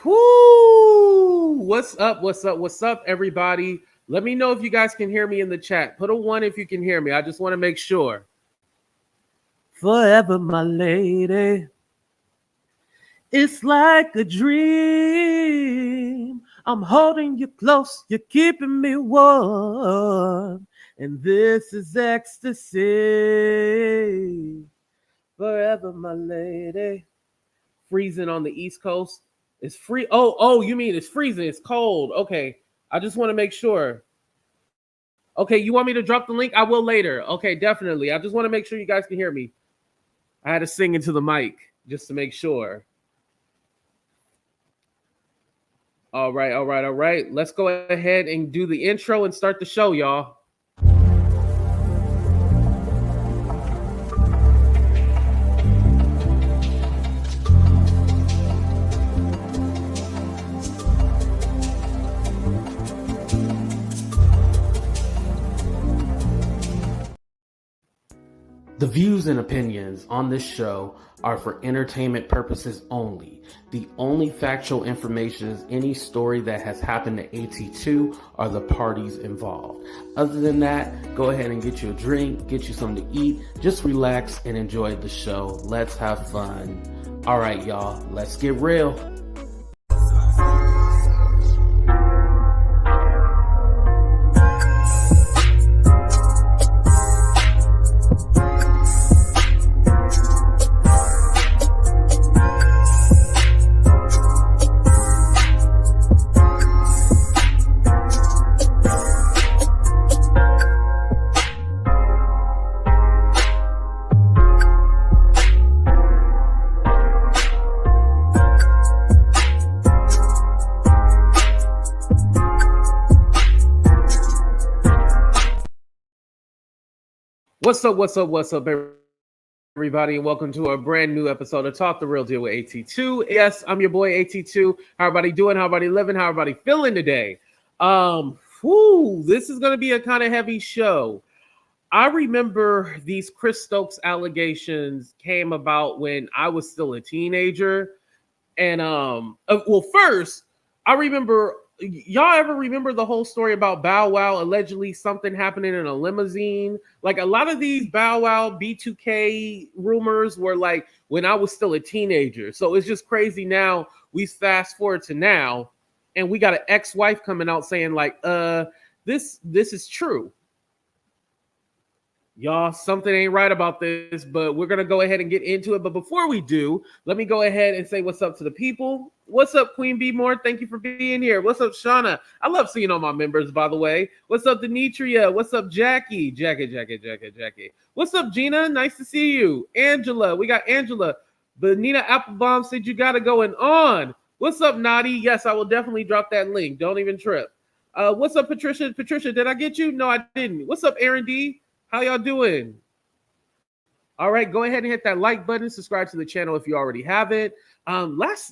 Whoo! What's up? What's up? What's up, everybody? Let me know if you guys can hear me in the chat. Put a 1 if you can hear me. I just want to make sure. Forever, my lady. It's like a dream. I'm holding you close. You're keeping me warm. And this is ecstasy. Forever, my lady. Freezing on the East Coast. It's free. Oh, you mean it's freezing? It's cold. Okay. I just want to make sure. Okay, you want me to drop the link? I will later. Okay, definitely. I just want to make sure you guys can hear me. I had to sing into the mic just to make sure. All right. Let's go ahead and do the intro and start the show, y'all. The views and opinions on this show are for entertainment purposes only. The only factual information is any story that has happened to AT2 or the parties involved. Other than that, go ahead and get you a drink, get you something to eat, just relax and enjoy the show. Let's have fun. All right, y'all, let's get real. What's up, everybody, and welcome to a brand new episode of Talk the Real Deal with AT2. Yes, I'm your boy AT2. How everybody doing? How everybody living? How everybody feeling today? This is going to be a kind of heavy show. I remember these Chris Stokes allegations came about when I was still a teenager, and first, I remember. Y'all ever remember the whole story about Bow Wow allegedly something happening in a limousine? Like a lot of these Bow Wow B2K rumors were like when I was still a teenager. So it's just crazy now. We fast forward to now and we got an ex-wife coming out saying like, this is true. Y'all, something ain't right about this, but we're going to go ahead and get into it. But before we do, let me go ahead and say what's up to the people. What's up, Queen B Moore? Thank you for being here. What's up, Shauna? I love seeing all my members, by the way. What's up, Denitria? What's up, Jackie? Jackie. What's up, Gina? Nice to see you. Angela, we got Angela. Benita Applebaum said you got to going on. What's up, Naughty? Yes, I will definitely drop that link. Don't even trip. What's up, Patricia? Patricia, did I get you? No, I didn't. What's up, Aaron D? How y'all doing? All right, go ahead and hit that like button. Subscribe to the channel if you already have it.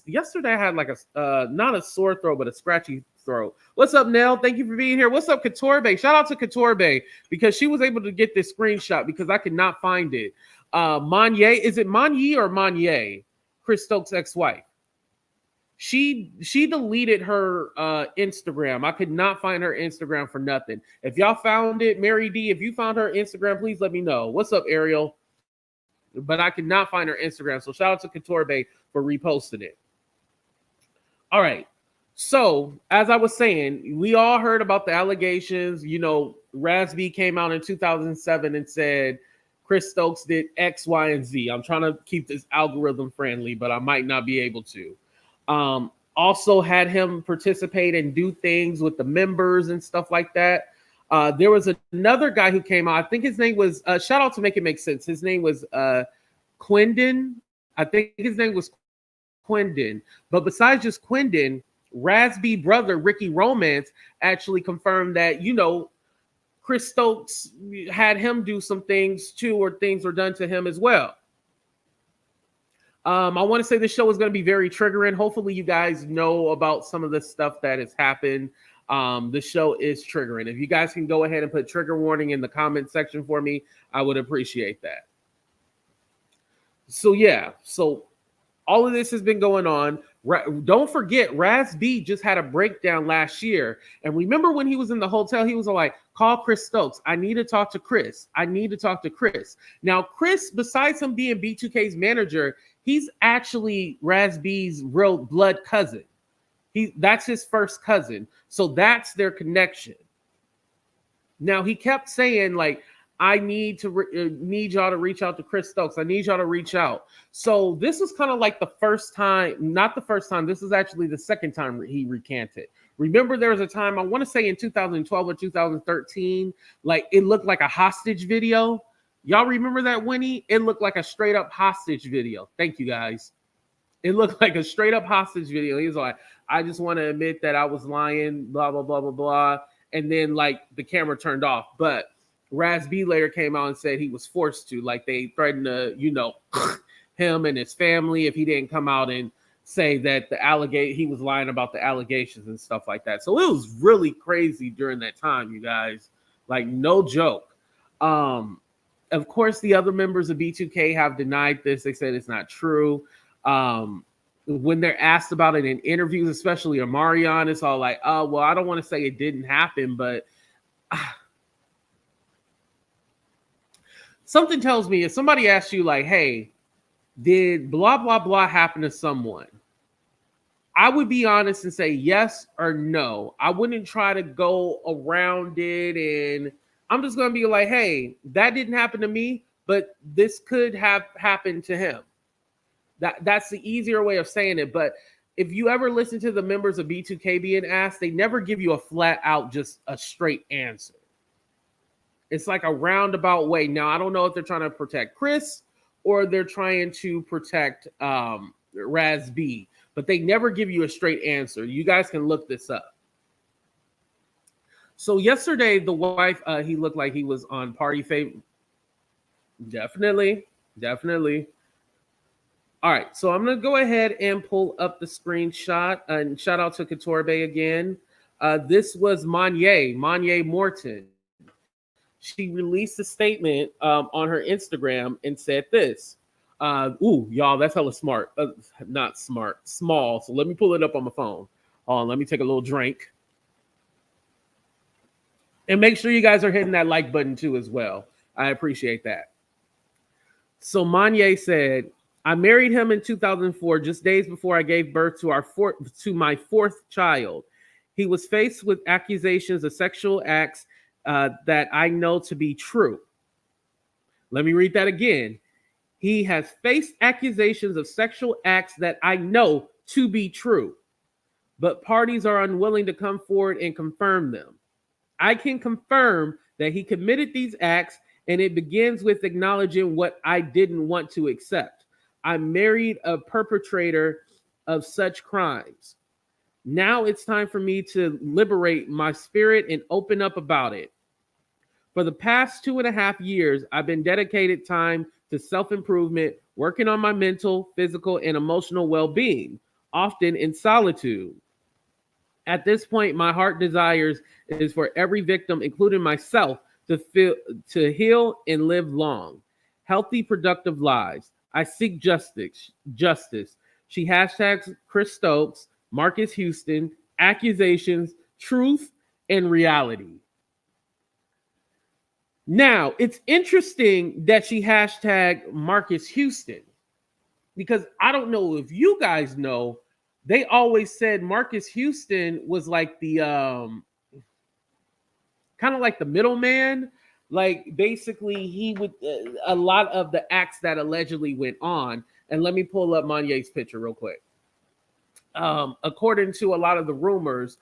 Yesterday I had like a not a sore throat, but a scratchy throat. What's up, Nell? Thank you for being here. What's up, Katorbe? Shout out to Katorbe because she was able to get this screenshot because I could not find it. Monye, is it Monye or Monye? Chris Stokes' ex-wife. She deleted her Instagram. I could not find her Instagram for nothing. If y'all found it, Mary D, if you found her Instagram, please let me know. What's up, Ariel? But I could not find her Instagram. So shout out to Katorbe for reposting it. All right. So as I was saying, we all heard about the allegations. You know, Raz-B came out in 2007 and said Chris Stokes did X, Y, and Z. I'm trying to keep this algorithm friendly, but I might not be able to. Also had him participate and do things with the members and stuff like that. There was another guy who came out. I think his name was, shout out to Make It Make Sense. His name was Quindon. I think his name was Quindon. But besides just Quindon, Raz-B brother, Ricky Romance, actually confirmed that, you know, Chris Stokes had him do some things too, or things were done to him as well. I want to say this show is going to be very triggering. Hopefully you guys know about some of the stuff that has happened. The show is triggering. If you guys can go ahead and put trigger warning in the comment section for me, I would appreciate that. So yeah, so all of this has been going on. Don't forget, Raz-B just had a breakdown last year. And remember when he was in the hotel, he was like, call Chris Stokes. I need to talk to Chris. I need to talk to Chris. Now, Chris, besides him being B2K's manager, he's actually Raz-B's real blood cousin. That's his first cousin. So that's their connection. Now, he kept saying, like, I need y'all to reach out to Chris Stokes. I need y'all to reach out. So this was kind of like the first time, not the first time. This is actually the second time he recanted. Remember, there was a time, I want to say in 2012 or 2013, like it looked like a hostage video. Y'all remember that, Winnie? It looked like a straight up hostage video. Thank you, guys. It looked like a straight up hostage video. He was like, I just want to admit that I was lying, blah, blah, blah, blah, blah. And then like the camera turned off. But Raz-B later came out and said he was forced to, like they threatened to, him and his family if he didn't come out and say that he was lying about the allegations and stuff like that. So it was really crazy during that time, you guys. Like, no joke. Of course, the other members of B2K have denied this. They said it's not true. When they're asked about it in interviews, especially Omarion, it's all like, oh, well, I don't want to say it didn't happen, but something tells me if somebody asks you like, hey, did blah, blah, blah happen to someone? I would be honest and say yes or no. I wouldn't try to go around it, and I'm just going to be like, hey, that didn't happen to me, but this could have happened to him. That's the easier way of saying it. But if you ever listen to the members of B2K being asked, they never give you a flat out, just a straight answer. It's like a roundabout way. Now, I don't know if they're trying to protect Chris or they're trying to protect Raz-B, but they never give you a straight answer. You guys can look this up. So yesterday, the wife, he looked like he was on Party Favor. Definitely. All right, so I'm going to go ahead and pull up the screenshot. And shout out to Katorbe again. This was Manye Morton. She released a statement on her Instagram and said this. Y'all, that's hella smart. Not smart, small. So let me pull it up on my phone. Hold on, let me take a little drink. And make sure you guys are hitting that like button too as well. I appreciate that. So Manye said, I married him in 2004, just days before I gave birth to my fourth child. He was faced with accusations of sexual acts that I know to be true. Let me read that again. He has faced accusations of sexual acts that I know to be true, but parties are unwilling to come forward and confirm them. I can confirm that he committed these acts, and it begins with acknowledging what I didn't want to accept. I married a perpetrator of such crimes. Now it's time for me to liberate my spirit and open up about it. For the past 2.5 years, I've been dedicated time to self-improvement, working on my mental, physical, and emotional well-being, often in solitude. At this point, my heart desires is for every victim, including myself, to heal and live long, healthy, productive lives. I seek justice. She hashtags Chris Stokes, Marques Houston, accusations, truth, and reality. Now, it's interesting that she hashtagged Marques Houston, because I don't know if you guys know, they always said Marques Houston was like the kind of like the middleman. Like basically he would a lot of the acts that allegedly went on. And let me pull up Manye's picture real quick. According to a lot of the rumors,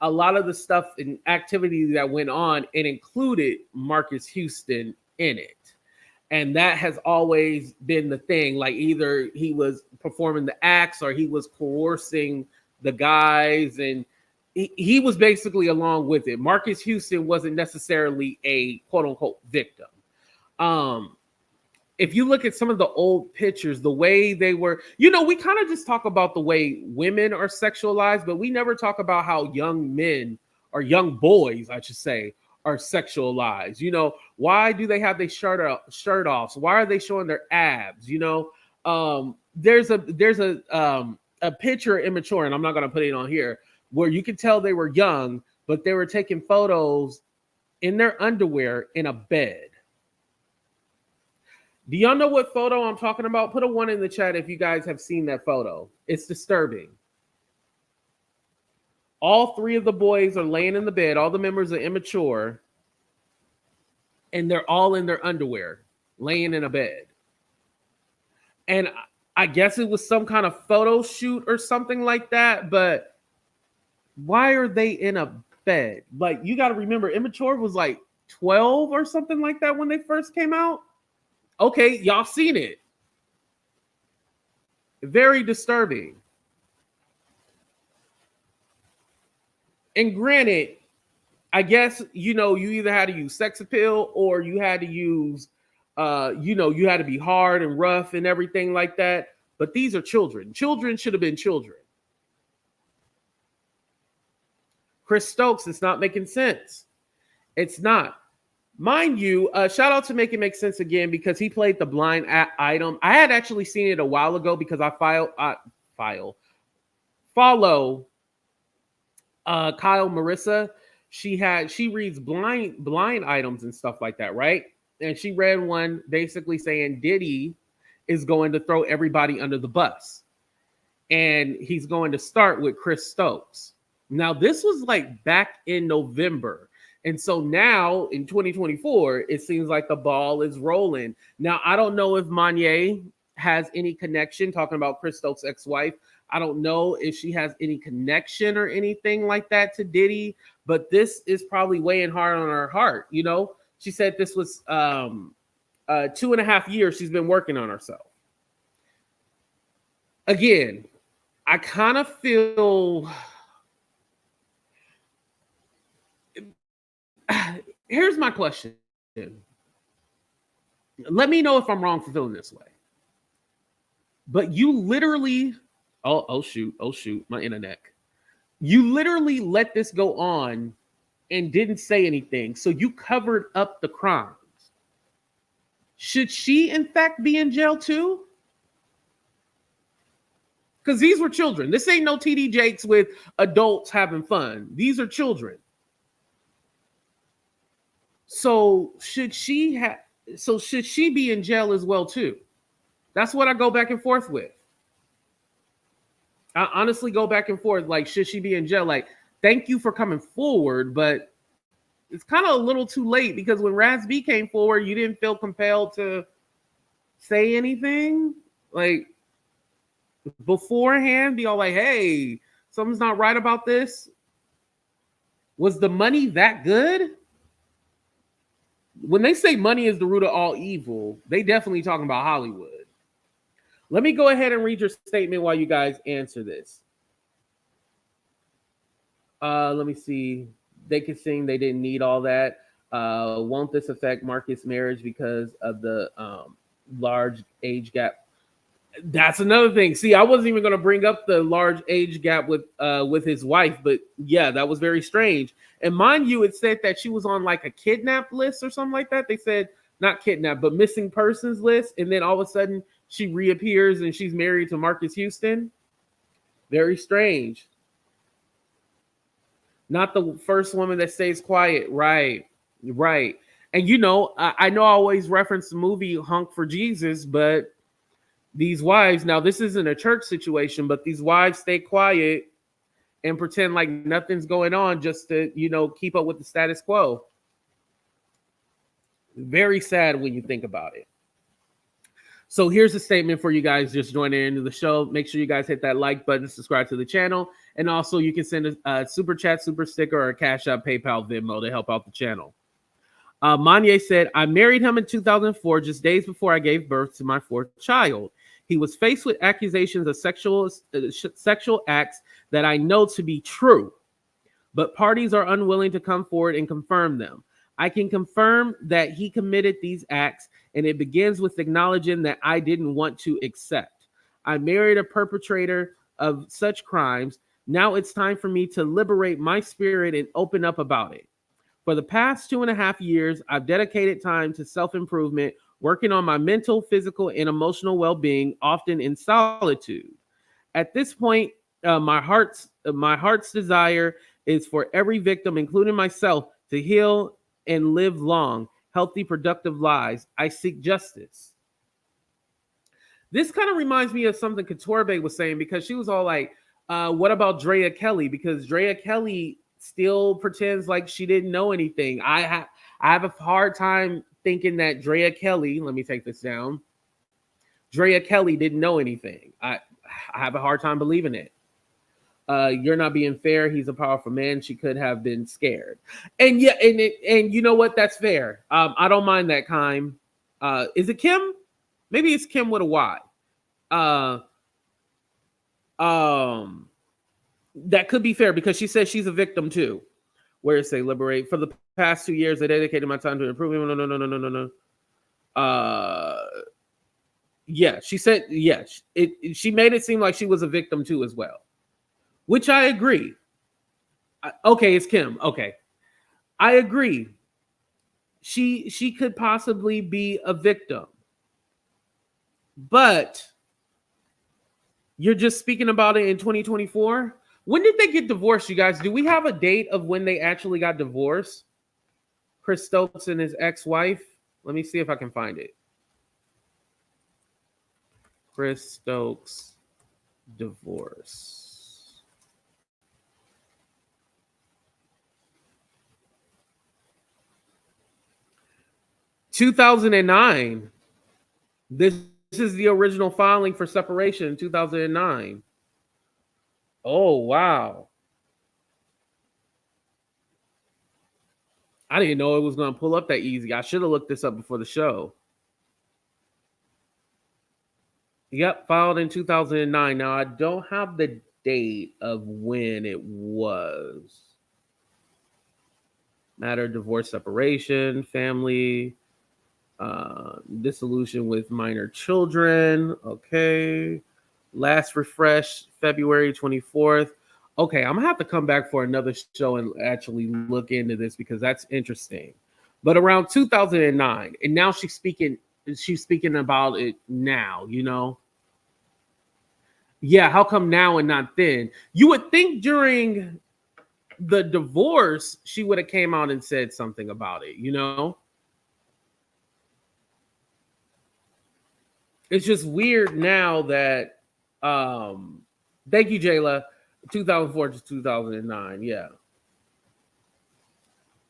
a lot of the stuff and activity that went on, it included Marques Houston in it. And that has always been the thing. Like either he was performing the acts or he was coercing the guys, and he was basically along with it. Marques Houston wasn't necessarily a quote unquote victim. If you look at some of the old pictures, the way they were, we kind of just talk about the way women are sexualized, but we never talk about how young men or young boys, I should say, are sexualized. Why do they have their shirt off? Why are they showing their abs? There's a a picture immature, and I'm not going to put it on here, where you could tell they were young, but they were taking photos in their underwear in a bed. Do y'all know what photo I'm talking about? Put a 1 in the chat if you guys have seen that photo. It's disturbing. All 3 of the boys are laying in the bed. All the members are immature. And they're all in their underwear, laying in a bed. And I guess it was some kind of photo shoot or something like that. But why are they in a bed? Like, you got to remember, Immature was like 12 or something like that when they first came out. Okay, y'all seen it. Very disturbing. And granted, I guess, you either had to use sex appeal or you had to use, you had to be hard and rough and everything like that. But these are children. Children should have been children. Chris Stokes, it's not making sense. It's not. Mind you, shout out to Make It Make Sense again, because he played the blind item. I had actually seen it a while ago because I follow Kyle Marissa. She reads blind items and stuff like that, right? And she read one basically saying Diddy is going to throw everybody under the bus. And he's going to start with Chris Stokes. Now, this was like back in November. And so now in 2024, it seems like the ball is rolling. Now, I don't know if Monet has any connection, talking about Chris Stokes' ex-wife. I don't know if she has any connection or anything like that to Diddy, but this is probably weighing hard on her heart. She said this was 2.5 years she's been working on herself. Again, I kind of feel... Here's my question. Let me know if I'm wrong for feeling this way. But you literally... Oh shoot, my internet. You literally let this go on and didn't say anything. So you covered up the crimes. Should she, in fact, be in jail too? Because these were children. This ain't no TD Jakes with adults having fun. These are children. So should she be in jail as well too? That's what I go back and forth with. I honestly go back and forth. Like, should she be in jail? Like, thank you for coming forward, but it's kind of a little too late, because when Raz-B came forward, you didn't feel compelled to say anything. Like, beforehand, be all like, hey, something's not right about this. Was the money that good? When they say money is the root of all evil, they definitely talking about Hollywood. Let me go ahead and read your statement while you guys answer this. Let me see. They could sing. They didn't need all that. Won't this affect Marques' marriage because of the large age gap? That's another thing. See, I wasn't even going to bring up the large age gap with his wife, but yeah, that was very strange. And mind you, it said that she was on like a kidnap list or something like that. They said not kidnap, but missing persons list. And then all of a sudden she reappears and she's married to Marques Houston. Very strange. Not the first woman that stays quiet. Right. And I know I always reference the movie Hunk for Jesus, but these wives, now this isn't a church situation, but these wives stay quiet and pretend like nothing's going on just to, keep up with the status quo. Very sad when you think about it. So here's a statement for you guys just joining into the show. Make sure you guys hit that like button, subscribe to the channel, and also you can send a super chat, super sticker, or a Cash App, PayPal, Venmo to help out the channel. Monet said, I married him in 2004, just days before I gave birth to my 4th child. He was faced with accusations of sexual acts that I know to be true, but parties are unwilling to come forward and confirm them. I can confirm that he committed these acts, and it begins with acknowledging that I didn't want to accept. I married a perpetrator of such crimes. Now it's time for me to liberate my spirit and open up about it. For the past 2.5 years, I've dedicated time to self-improvement, working on my mental, physical, and emotional well-being, often in solitude. At this point, my heart's desire is for every victim, including myself, to heal and live long, healthy, productive lives. I seek justice. This kind of reminds me of something Katorbe was saying, because she was all like, what about Drea Kelly? Because Drea Kelly still pretends like she didn't know anything. I have a hard time thinking that Drea Kelly, let me take this down. Drea Kelly didn't know anything. I have a hard time believing it. You're not being fair. He's a powerful man. She could have been scared. And yeah, and you know what? That's fair. I don't mind that, Kime. Is it Kim? Maybe it's Kim with a Y. That could be fair, because she says she's a victim too. Where it say liberate? For the past 2 years, I dedicated my time to improving. No. Yeah, she said yes. She made it seem like she was a victim too as well, which I agree. Okay, it's Kim. Okay, I agree. She could possibly be a victim, but you're just speaking about it in 2024. When did they get divorced, you guys? Do we have a date of when they actually got divorced? Chris Stokes and his ex-wife. Let me see if I can find it. Chris Stokes divorce. (2009). This is the original filing for separation in 2009. Oh, wow. I didn't know it was going to pull up that easy. I should have looked this up before the show. Yep, filed in 2009. Now, I don't have the date of when it was. Matter, divorce, separation, family, dissolution with minor children. Okay. Last refresh, February 24th. Okay, I'm going to have to come back for another show and actually look into this, because that's interesting. But around 2009, and now she's speaking about it now, you know? Yeah, how come now and not then? You would think during the divorce, she would have came out and said something about it, you know? It's just weird now that, thank you, Jayla, 2004 to 2009, yeah.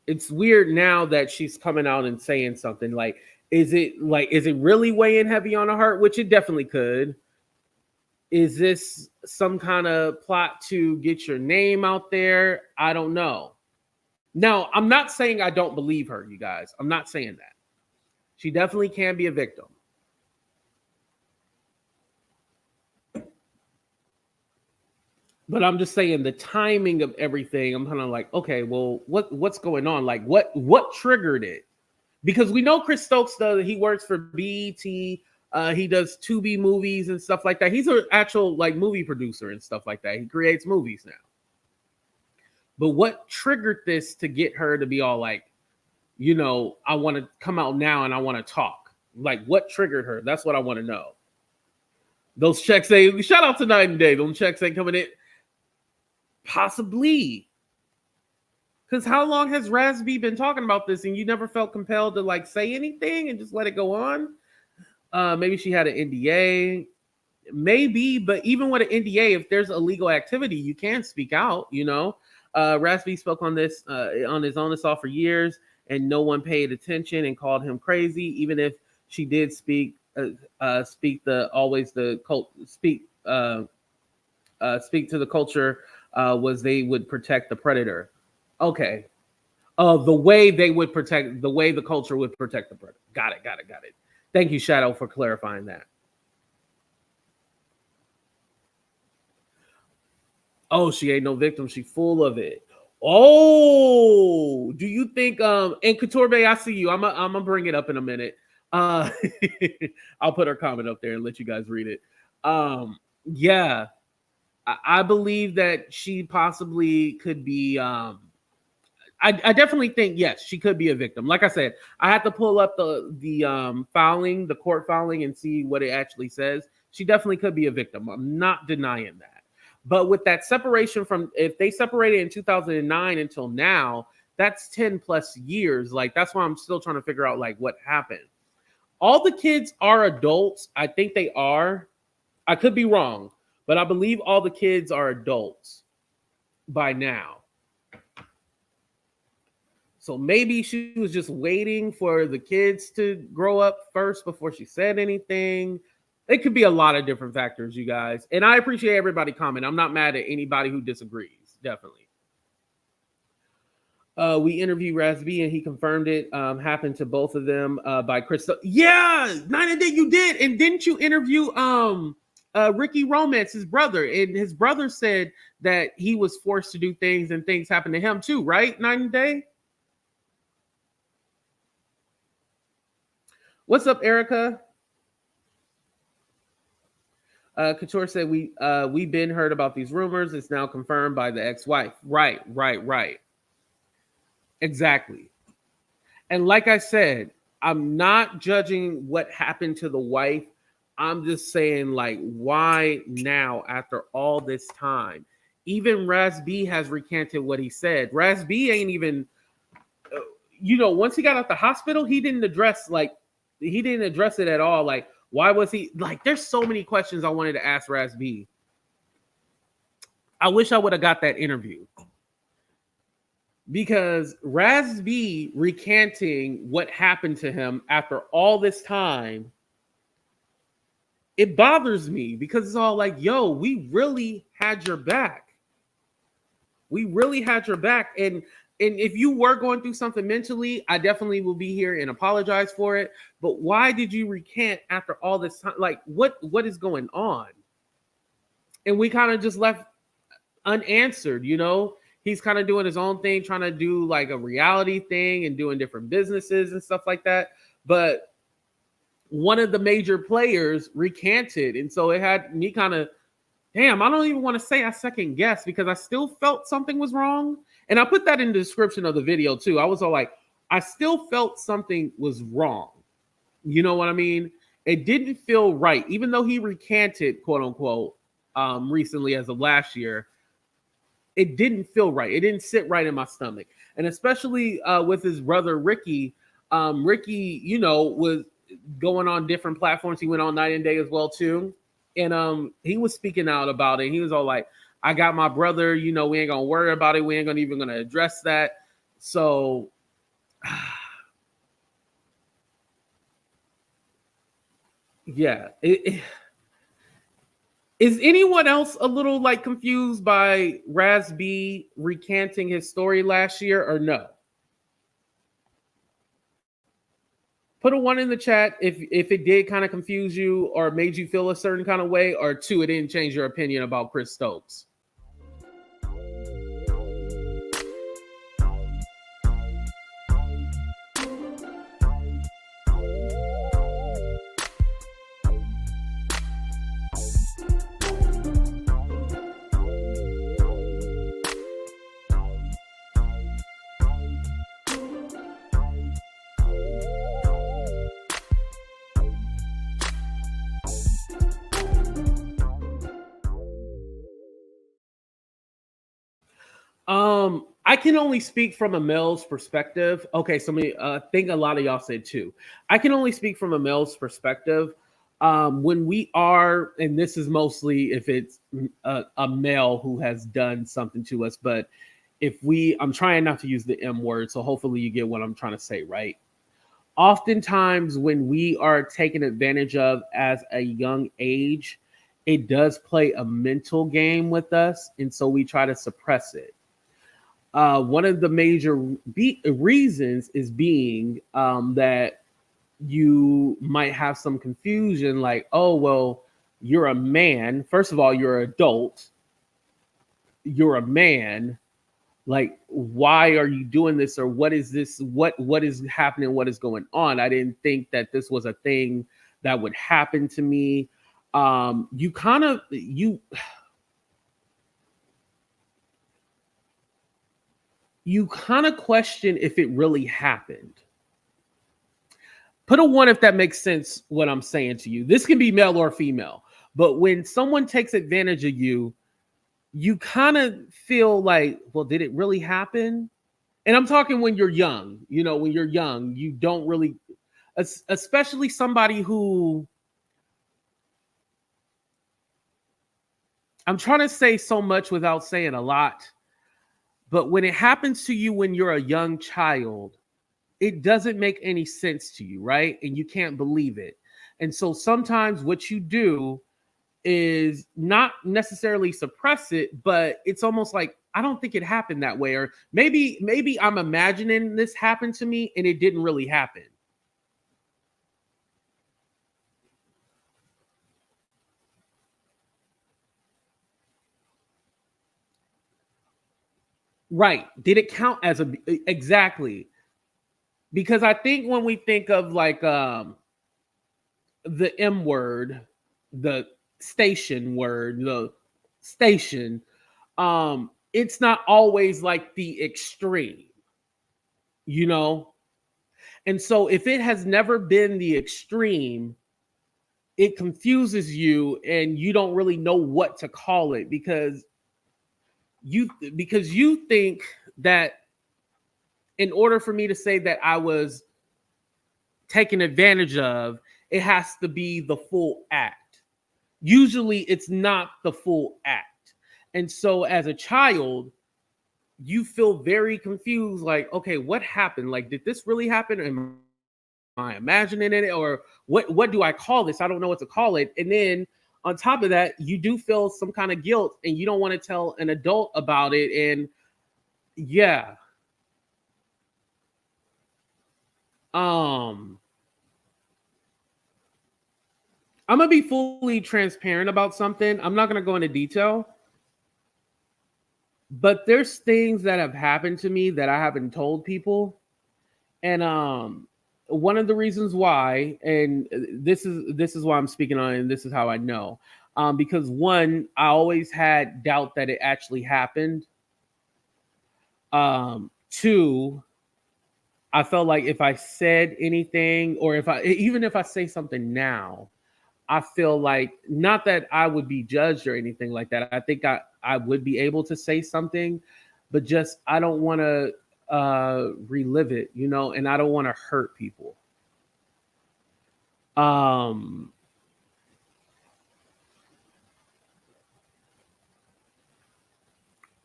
It's weird now that she's coming out and saying something. Like, is it really weighing heavy on her heart? Which it definitely could. Is this some kind of plot to get your name out there? I don't know. Now, I'm not saying I don't believe her, you guys. I'm not saying that. She definitely can be a victim. But I'm just saying the timing of everything. I'm kind of like, okay, well, what's going on? Like, what triggered it? Because we know Chris Stokes he works for BET. He does Tubi movies and stuff like that. He's an actual like movie producer and stuff like that. He creates movies now. But what triggered this to get her to be all like, you know, I want to come out now and I want to talk? Like, what triggered her? That's what I want to know. Those checks, shout out to Night and Day. Those checks ain't coming in. Possibly. Because how long has Raz-B been talking about this and you never felt compelled to like say anything and just let it go on? Maybe she had an NDA. Maybe, but even with an NDA, if there's illegal activity, you can speak out, you know? Raz-B spoke on this on his own assault for years, and no one paid attention and called him crazy. Even if she did speak to the culture, was they would protect the predator. Okay. The way the culture would protect the predator. Got it. Thank you, Shadow, for clarifying that. Oh, she ain't no victim. She full of it. Oh, do you think and Katorbe, I see you. I'm gonna bring it up in a minute. I'll put her comment up there and let you guys read it. Yeah. I believe that she possibly could be I definitely think, yes, she could be a victim. Like I said, I had to pull up the court filing and see what it actually says. She definitely could be a victim. I'm not denying that. But with that separation from, if they separated in 2009 until now, that's 10 plus years. Like, that's why I'm still trying to figure out like what happened. All the kids are adults. I think they are. I could be wrong, but I believe all the kids are adults by now. So maybe she was just waiting for the kids to grow up first before she said anything. It could be a lot of different factors, you guys. And I appreciate everybody commenting. I'm not mad at anybody who disagrees. Definitely. We interviewed Raz-B and he confirmed it. Happened to both of them by Chris. Yeah, 9 Day you did. And didn't you interview Ricky Romance, his brother? And his brother said that he was forced to do things and things happened to him too, right? 9 Day. What's up, Erica? Couture said we've been heard about these rumors. It's now confirmed by the ex-wife. Right. Exactly. And like I said, I'm not judging what happened to the wife. I'm just saying, like, why now after all this time? Even Raz-B has recanted what he said. Raz-B ain't even, once he got out the hospital, he didn't address it at all. Like, why was he, like, there's so many questions I wanted to ask Raz-B. I wish I would have got that interview. Because Raz-B recanting what happened to him after all this time, it bothers me because it's all like, yo, we really had your back. We really had your back. And if you were going through something mentally, I definitely will be here and apologize for it. But why did you recant after all this time? Like, what is going on? And we kind of just left unanswered, He's kind of doing his own thing, trying to do like a reality thing and doing different businesses and stuff like that. But one of the major players recanted. And so it had me kind of, damn, I don't even want to say I second guessed because I still felt something was wrong. And I put that in the description of the video too. I was all like, I still felt something was wrong. You know what I mean? It didn't feel right. Even though he recanted, quote unquote, recently as of last year, it didn't feel right. It didn't sit right in my stomach. And especially with his brother, Ricky, Ricky, was going on different platforms. He went on 9 Day as well too. And he was speaking out about it. He was all like, I got my brother, we ain't gonna worry about it. We ain't even gonna address that. So yeah. Is anyone else a little like confused by Raz-B recanting his story last year or no? Put a 1 in the chat if it did kind of confuse you or made you feel a certain kind of way, or 2, it didn't change your opinion about Chris Stokes. I can only speak from a male's perspective. Okay, so I think a lot of y'all said too. I can only speak from a male's perspective. When we are, and this is mostly if it's a male who has done something to us, but I'm trying not to use the M word, so hopefully you get what I'm trying to say, right? Oftentimes when we are taken advantage of as a young age, it does play a mental game with us, and so we try to suppress it. One of the major reasons is being that you might have some confusion, like, oh, well, you're a man. First of all, you're an adult. You're a man. Like, why are you doing this? Or what is this? What is happening? What is going on? I didn't think that this was a thing that would happen to me. You kind of question if it really happened. Put a 1 if that makes sense what I'm saying to you. This can be male or female. But when someone takes advantage of you, you kind of feel like, well, did it really happen? And I'm talking when you're young. You know, when you're young, you don't really, especially somebody who, I'm trying to say so much without saying a lot, but when it happens to you when you're a young child, it doesn't make any sense to you, right? And you can't believe it. And so sometimes what you do is not necessarily suppress it, but it's almost like, I don't think it happened that way. Or maybe I'm imagining this happened to me and it didn't really happen. Right. Did it count as a, exactly? Because I think when we think of like the M word, the station word, the station, it's not always like the extreme, you know? And so if it has never been the extreme, it confuses you and you don't really know what to call it because you think that in order for me to say that I was taken advantage of, it has to be the full act. Usually it's not the full act. And so as a child, you feel very confused, like, okay, what happened? Like, did this really happen? Am I imagining it? Or what do I call this? I don't know what to call it. And then on top of that, you do feel some kind of guilt and you don't want to tell an adult about it. And yeah. I'm gonna be fully transparent about something. I'm not gonna go into detail, but there's things that have happened to me that I haven't told people. And one of the reasons why, and this is why I'm speaking on it, and this is how I know. Because one, I always had doubt that it actually happened. Two, I felt like if I said anything, or even if I say something now, I feel like, not that I would be judged or anything like that. I think I would be able to say something, but just I don't want to relive it, you know, and I don't want to hurt people.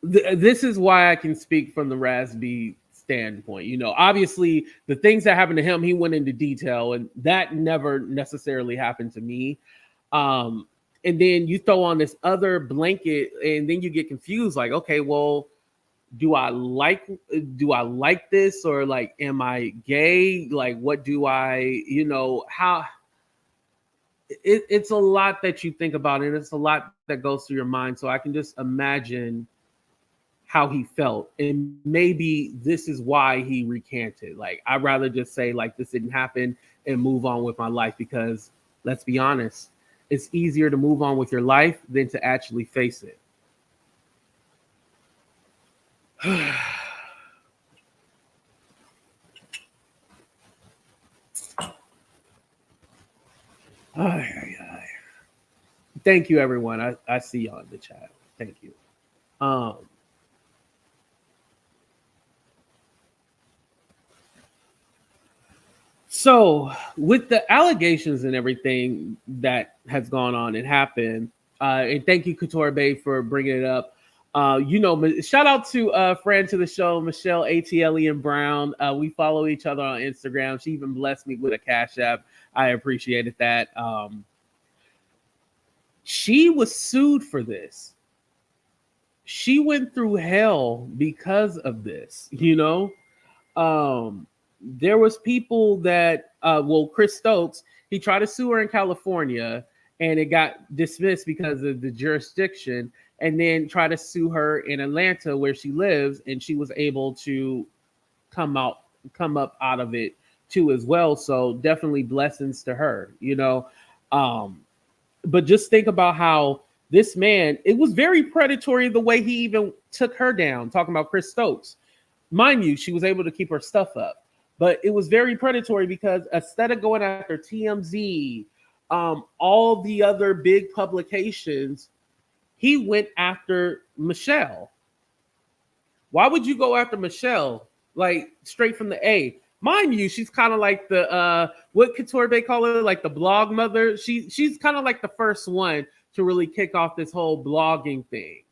This is why I can speak from the Raz-B standpoint. You know, obviously the things that happened to him, he went into detail, and that never necessarily happened to me. And then you throw on this other blanket, and then you get confused, like, okay, well, do I like this, or like, am I gay? Like, what do I, you know, how it's a lot that you think about, and it's a lot that goes through your mind. So I can just imagine how he felt, and maybe this is why he recanted. Like, I'd rather just say, like, this didn't happen and move on with my life, because let's be honest, it's easier to move on with your life than to actually face it. Thank you, everyone. I see y'all in the chat. Thank you. So with the allegations and everything that has gone on and happened, and thank you, Couture Bay, for bringing it up. You know, shout out to a friend to the show, Michelle ATLE and Brown. We follow each other on Instagram. She even blessed me with a Cash App. I appreciated that. She was sued for this. She went through hell because of this, you know. There was people that Chris Stokes, he tried to sue her in California and it got dismissed because of the jurisdiction, and then tried to sue her in Atlanta where she lives, and she was able to come up out of it too as well. So definitely blessings to her, you know. But just think about how this man, it was very predatory the way he even took her down, talking about Chris Stokes. Mind you, she was able to keep her stuff up, but it was very predatory because instead of going after TMZ, All the other big publications, he went after Michelle. Why would you go after Michelle? Like straight from the A. Mind you, she's kind of like the what Couture Bay call her, like the blog mother. She's kind of like the first one to really kick off this whole blogging thing.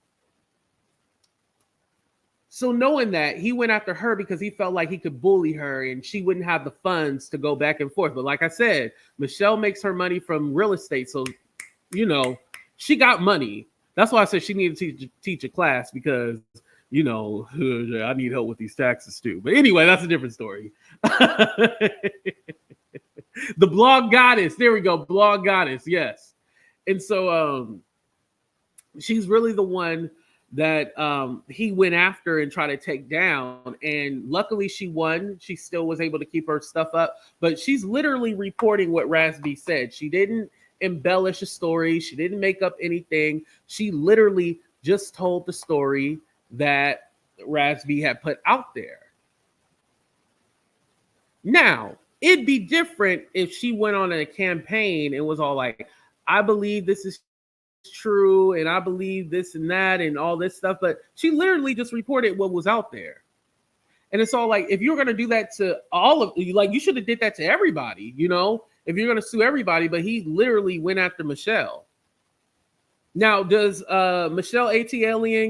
So knowing that, he went after her because he felt like he could bully her and she wouldn't have the funds to go back and forth. But like I said, Michelle makes her money from real estate. So, you know, she got money. That's why I said she needed to teach a class because, you know, I need help with these taxes too. But anyway, that's a different story. The blog goddess. There we go. Blog goddess. Yes. And so she's really the one that he went after and tried to take down. And luckily she won. She still was able to keep her stuff up. But she's literally reporting what Raz-B said. She didn't embellish a story. She didn't make up anything. She literally just told the story that Raz-B had put out there. Now, it'd be different if she went on a campaign and was all like, I believe this is true and I believe this and that and all this stuff, but she literally just reported what was out there. And it's all like, if you're going to do that to all of you, like you should have did that to everybody, you know, if you're going to sue everybody, but he literally went after Michelle. Now, does Michelle A.T.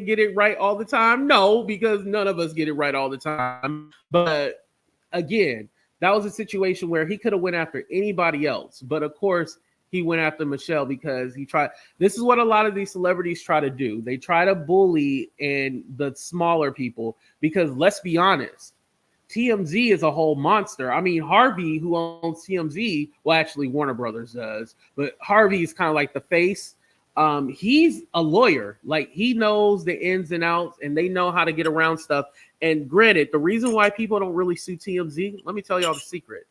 get it right all the time? No, because none of us get it right all the time. But again, that was a situation where he could have went after anybody else. But of course, he went after Michelle because he tried. This is what a lot of these celebrities try to do. They try to bully and the smaller people because let's be honest, TMZ is a whole monster. I mean, Harvey, who owns TMZ, well, actually Warner Brothers does, but Harvey is kind of like the face. He's a lawyer. Like he knows the ins and outs and they know how to get around stuff. And granted, the reason why people don't really sue TMZ, let me tell y'all the secret.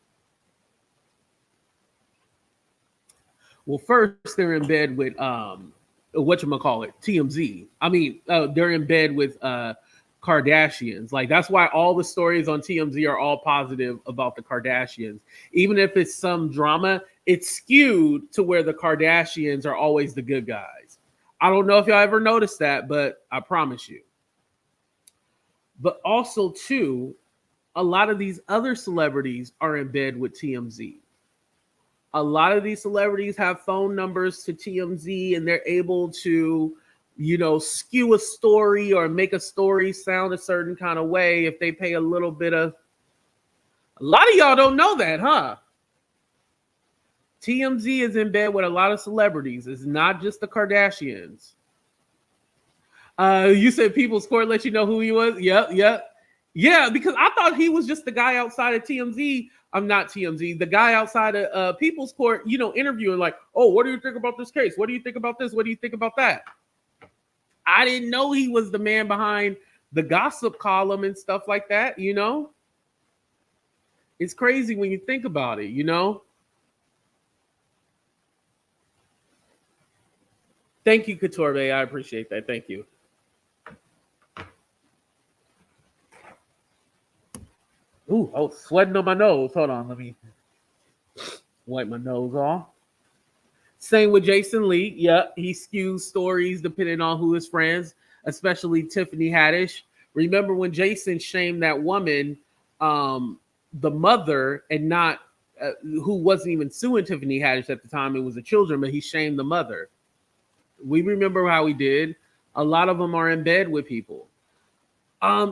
Well, first they're in bed with whatchamacallit, TMZ. I mean, they're in bed with Kardashians. Like that's why all the stories on TMZ are all positive about the Kardashians. Even if it's some drama, it's skewed to where the Kardashians are always the good guys. I don't know if y'all ever noticed that, but I promise you. But also, too, a lot of these other celebrities are in bed with TMZ. A lot of these celebrities have phone numbers to TMZ and they're able to, you know, skew a story or make a story sound a certain kind of way if they pay a little bit of. A lot of y'all don't know that, huh? TMZ is in bed with a lot of celebrities. It's not just the Kardashians. You said People's Court let you know who he was? Yep. Yeah, because I thought he was just the guy outside of TMZ. I'm not TMZ. The guy outside of People's Court, you know, interviewing like, oh, what do you think about this case? What do you think about this? What do you think about that? I didn't know he was the man behind the gossip column and stuff like that, you know? It's crazy when you think about it, you know? Thank you, Couture Bay. I appreciate that. Thank you. Ooh, I was sweating on my nose. Hold on, let me wipe my nose off. Same with Jason Lee. Yeah, he skews stories depending on who his friends, especially Tiffany Haddish. Remember when Jason shamed that woman, the mother, and not who wasn't even suing Tiffany Haddish at the time. It was the children, but he shamed the mother. We remember how he did. A lot of them are in bed with people.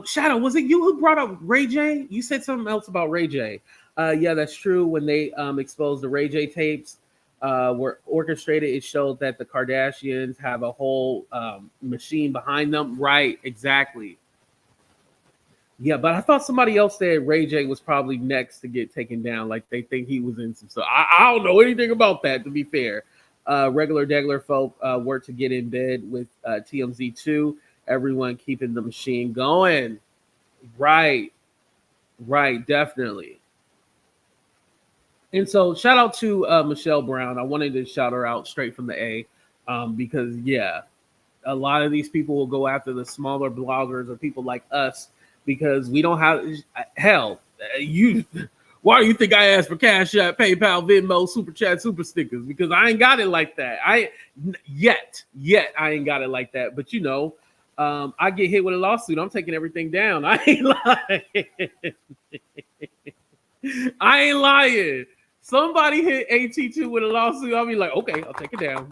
Shadow, was it you who brought up Ray J? You said something else about Ray J. Yeah, that's true. When they exposed the Ray J tapes, were orchestrated, it showed that the Kardashians have a whole machine behind them. Right, exactly. Yeah, but I thought somebody else said Ray J was probably next to get taken down. Like they think he was in some stuff. I don't know anything about that, to be fair. Regular Degler folk work to get in bed with TMZ too. Everyone keeping the machine going. Right, definitely. And so shout out to Michelle Brown. I wanted to shout her out straight from the A because, yeah, a lot of these people will go after the smaller bloggers or people like us because we don't have, hell, Why do you think I asked for Cash App, PayPal, Venmo, Super Chat, Super Stickers? Because I ain't got it like that. Yet I ain't got it like that. But you know, I get hit with a lawsuit. I'm taking everything down. I ain't lying. I ain't lying. Somebody hit AT2 with a lawsuit. I'll be like, okay, I'll take it down.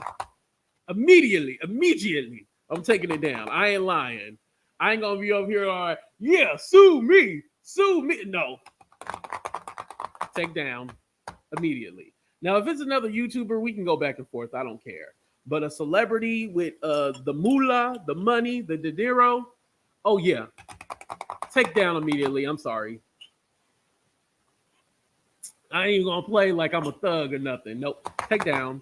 Immediately. I'm taking it down. I ain't lying. I ain't gonna be over here all right. Yeah, sue me. No. Take down immediately. Now, if it's another YouTuber, we can go back and forth. I don't care. But a celebrity with the moolah, the money, the dinero, oh yeah. Take down immediately. I'm sorry. I ain't gonna play like I'm a thug or nothing. Nope. Take down.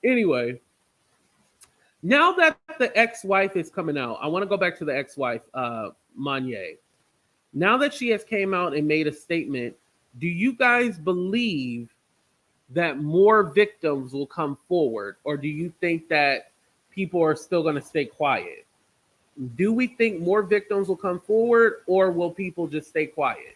Anyway, now that the ex-wife is coming out, I want to go back to the ex-wife, Monye. Now that she has came out and made a statement, do you guys believe that more victims will come forward, or do you think that people are still going to stay quiet? Do we think more victims will come forward, or will people just stay quiet?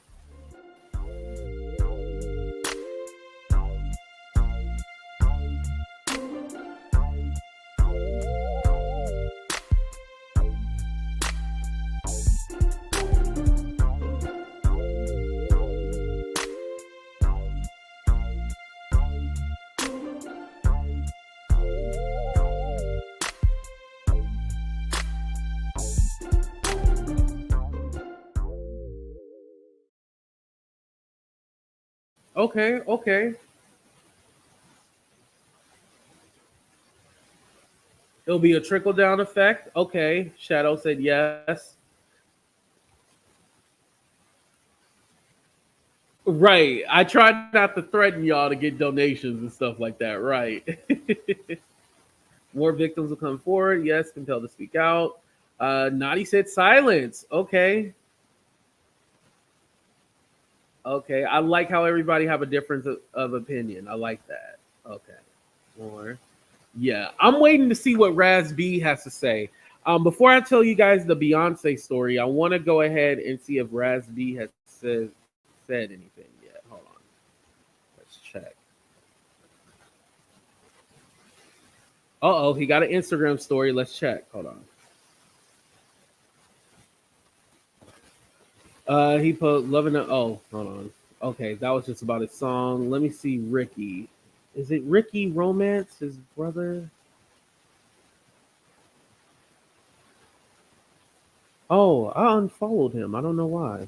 Okay. It'll be a trickle-down effect. Okay, Shadow said yes. Right. I try not to threaten y'all to get donations and stuff like that. Right. More victims will come forward. Yes, compelled to speak out. Naughty said silence. Okay. I like how everybody have a difference of opinion. I like that. Okay. More. Yeah. I'm waiting to see what Raz-B has to say. Before I tell you guys the Beyonce story, I want to go ahead and see if Raz-B has said anything yet. Hold on. Let's check. He got an Instagram story. Let's check. Hold on. He put loving it. Oh, hold on. Okay, that was just about his song. Let me see Ricky. Is it Ricky Romance, his brother? Oh, I unfollowed him. I don't know why.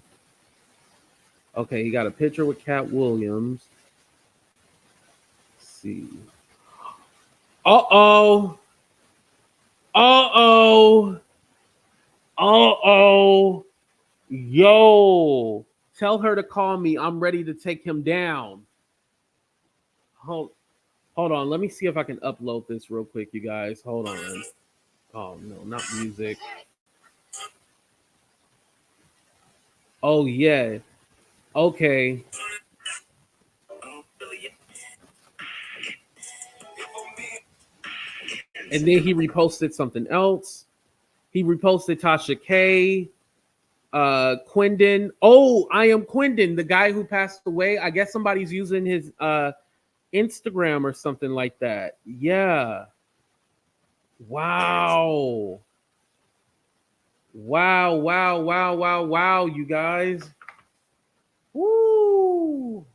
Okay, he got a picture with Cat Williams. Let's see. Uh-oh. Yo. Tell her to call me. I'm ready to take him down. Hold on. Let me see if I can upload this real quick, you guys. Hold on. Oh, no, not music. Oh, yeah. Okay. And then he reposted something else. He reposted Tasha K, Quindon. Oh, I am Quindon, the guy who passed away. I guess somebody's using his Instagram or something like that. Yeah. Wow, you guys. Woo.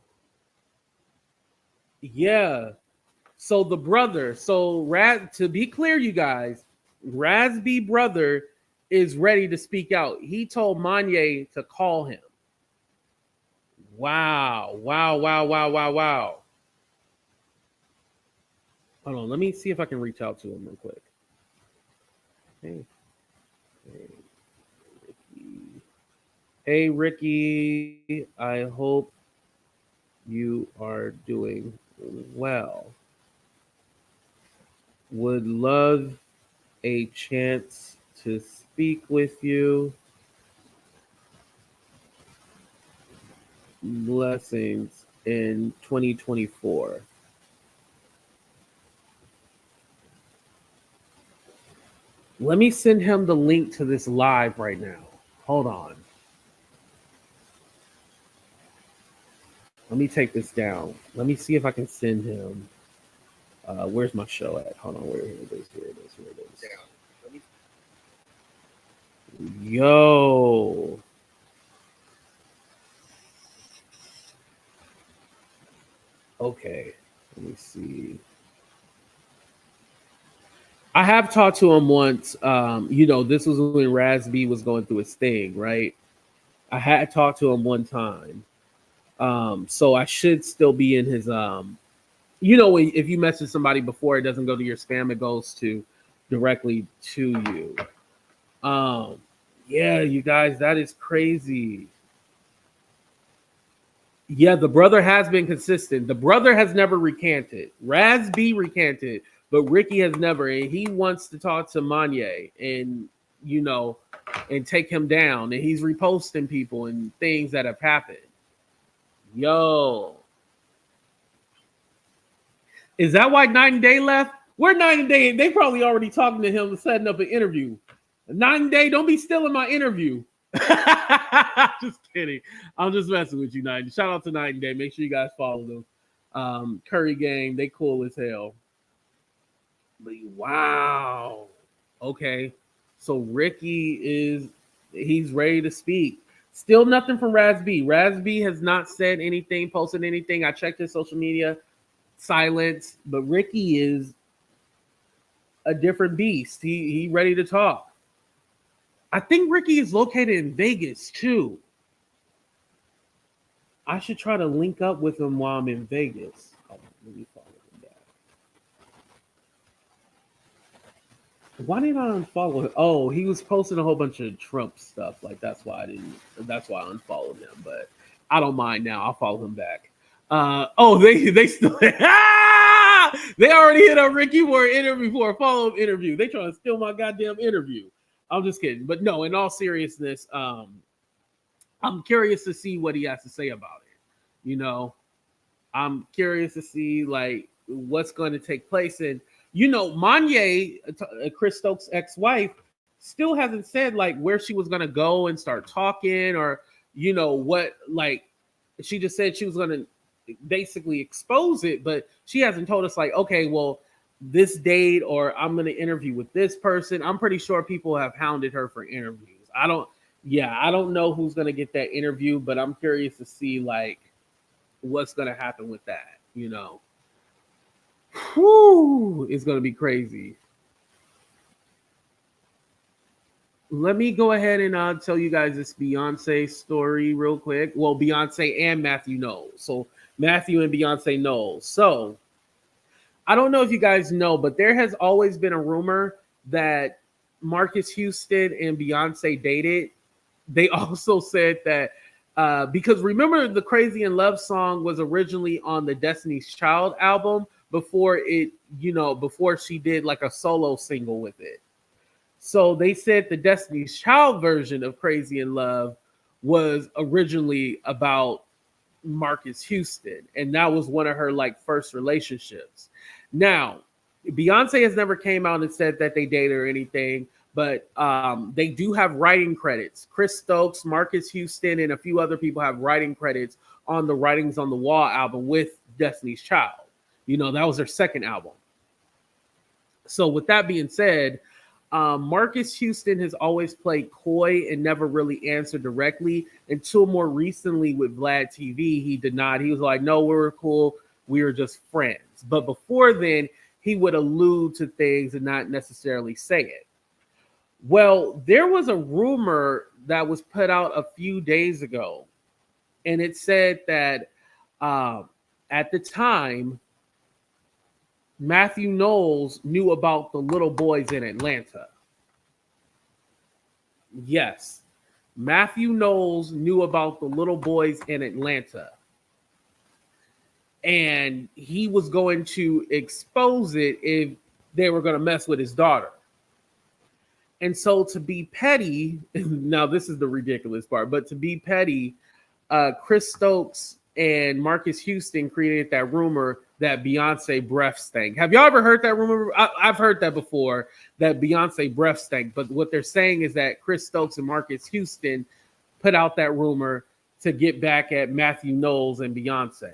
Yeah. So the brother, to be clear, you guys, Raz-B brother is ready to speak out. He told Monye to call him. Wow. Hold on, let me see if I can reach out to him real quick. Hey, Ricky. I hope you are doing well. Would love a chance to speak with you. Blessings in 2024. Let me send him the link to this live right now. Hold on. Let me take this down. Let me see if I can send him. Where's my show at? Hold on. Here it is. Here it is. Here it is. Yo. Okay. Let me see. I have talked to him once. This was when Raz-B was going through his thing, right? I had talked to him one time. So I should still be in his if you message somebody before, it doesn't go to your spam, it goes to directly to you. Yeah, you guys, that is crazy. Yeah, the brother has been consistent. The brother has never recanted. Raz-B recanted, but Ricky has never. And he wants to talk to Manye and, and take him down. And he's reposting people and things that have happened. Yo. Is that why Night and Day left? Where Night and Day? They probably already talking to him and setting up an interview. Night and Day, don't be stealing my interview. Just kidding. I'm just messing with you, Night. Shout out to Night and Day. Make sure you guys follow them. Curry Gang, they cool as hell. But wow. Okay. So Ricky he's ready to speak. Still nothing from Raz-B. Raz-B has not said anything, posted anything. I checked his social media, silence. But Ricky is a different beast. He ready to talk. I think Ricky is located in Vegas too. I should try to link up with him while I'm in Vegas. Let me follow him back. Why did I unfollow him? Oh, he was posting a whole bunch of Trump stuff. Like that's why I unfollowed him. But I don't mind now. I'll follow him back. They still they already hit up Ricky for an interview, for a follow-up interview. They trying to steal my goddamn interview. I'm just kidding. But no, in all seriousness, I'm curious to see what he has to say about it. I'm curious to see like what's going to take place. And Manye, Chris Stokes' ex-wife, still hasn't said like where she was going to go and start talking, or what. Like she just said she was going to basically expose it, but she hasn't told us like, okay, well, this date, or I'm going to interview with this person. I'm pretty sure people have hounded her for interviews. I don't know who's going to get that interview, but I'm curious to see like what's going to happen with that. Whew, it's going to be crazy. Let me go ahead and tell you guys this Beyonce story real quick. Well, Beyonce and Mathew Knowles. So Mathew and Beyonce Knowles. So I don't know if you guys know, but there has always been a rumor that Marques Houston and Beyonce dated. They also said that because remember the Crazy in Love song was originally on the Destiny's Child album before she did like a solo single with it. So they said the Destiny's Child version of Crazy in Love was originally about Marques Houston, and that was one of her like first relationships. Now, Beyonce has never came out and said that they dated or anything, but they do have writing credits. Chris Stokes, Marques Houston, and a few other people have writing credits on the Writings on the Wall album with Destiny's Child. That was their second album. So with that being said, Marques Houston has always played coy and never really answered directly until more recently with Vlad TV. He did not. He was like, no, we were cool. We were just friends. But before then, he would allude to things and not necessarily say it. Well, there was a rumor that was put out a few days ago, and it said that at the time, Mathew Knowles knew about the little boys in Atlanta. Yes, Mathew Knowles knew about the little boys in Atlanta. And he was going to expose it if they were going to mess with his daughter. And so to be petty, now this is the ridiculous part, but to be petty, Chris Stokes and Marques Houston created that rumor that Beyonce breath stank. Have y'all ever heard that rumor? I've heard that before, that Beyonce breath stank. But what they're saying is that Chris Stokes and Marques Houston put out that rumor to get back at Mathew Knowles and Beyonce.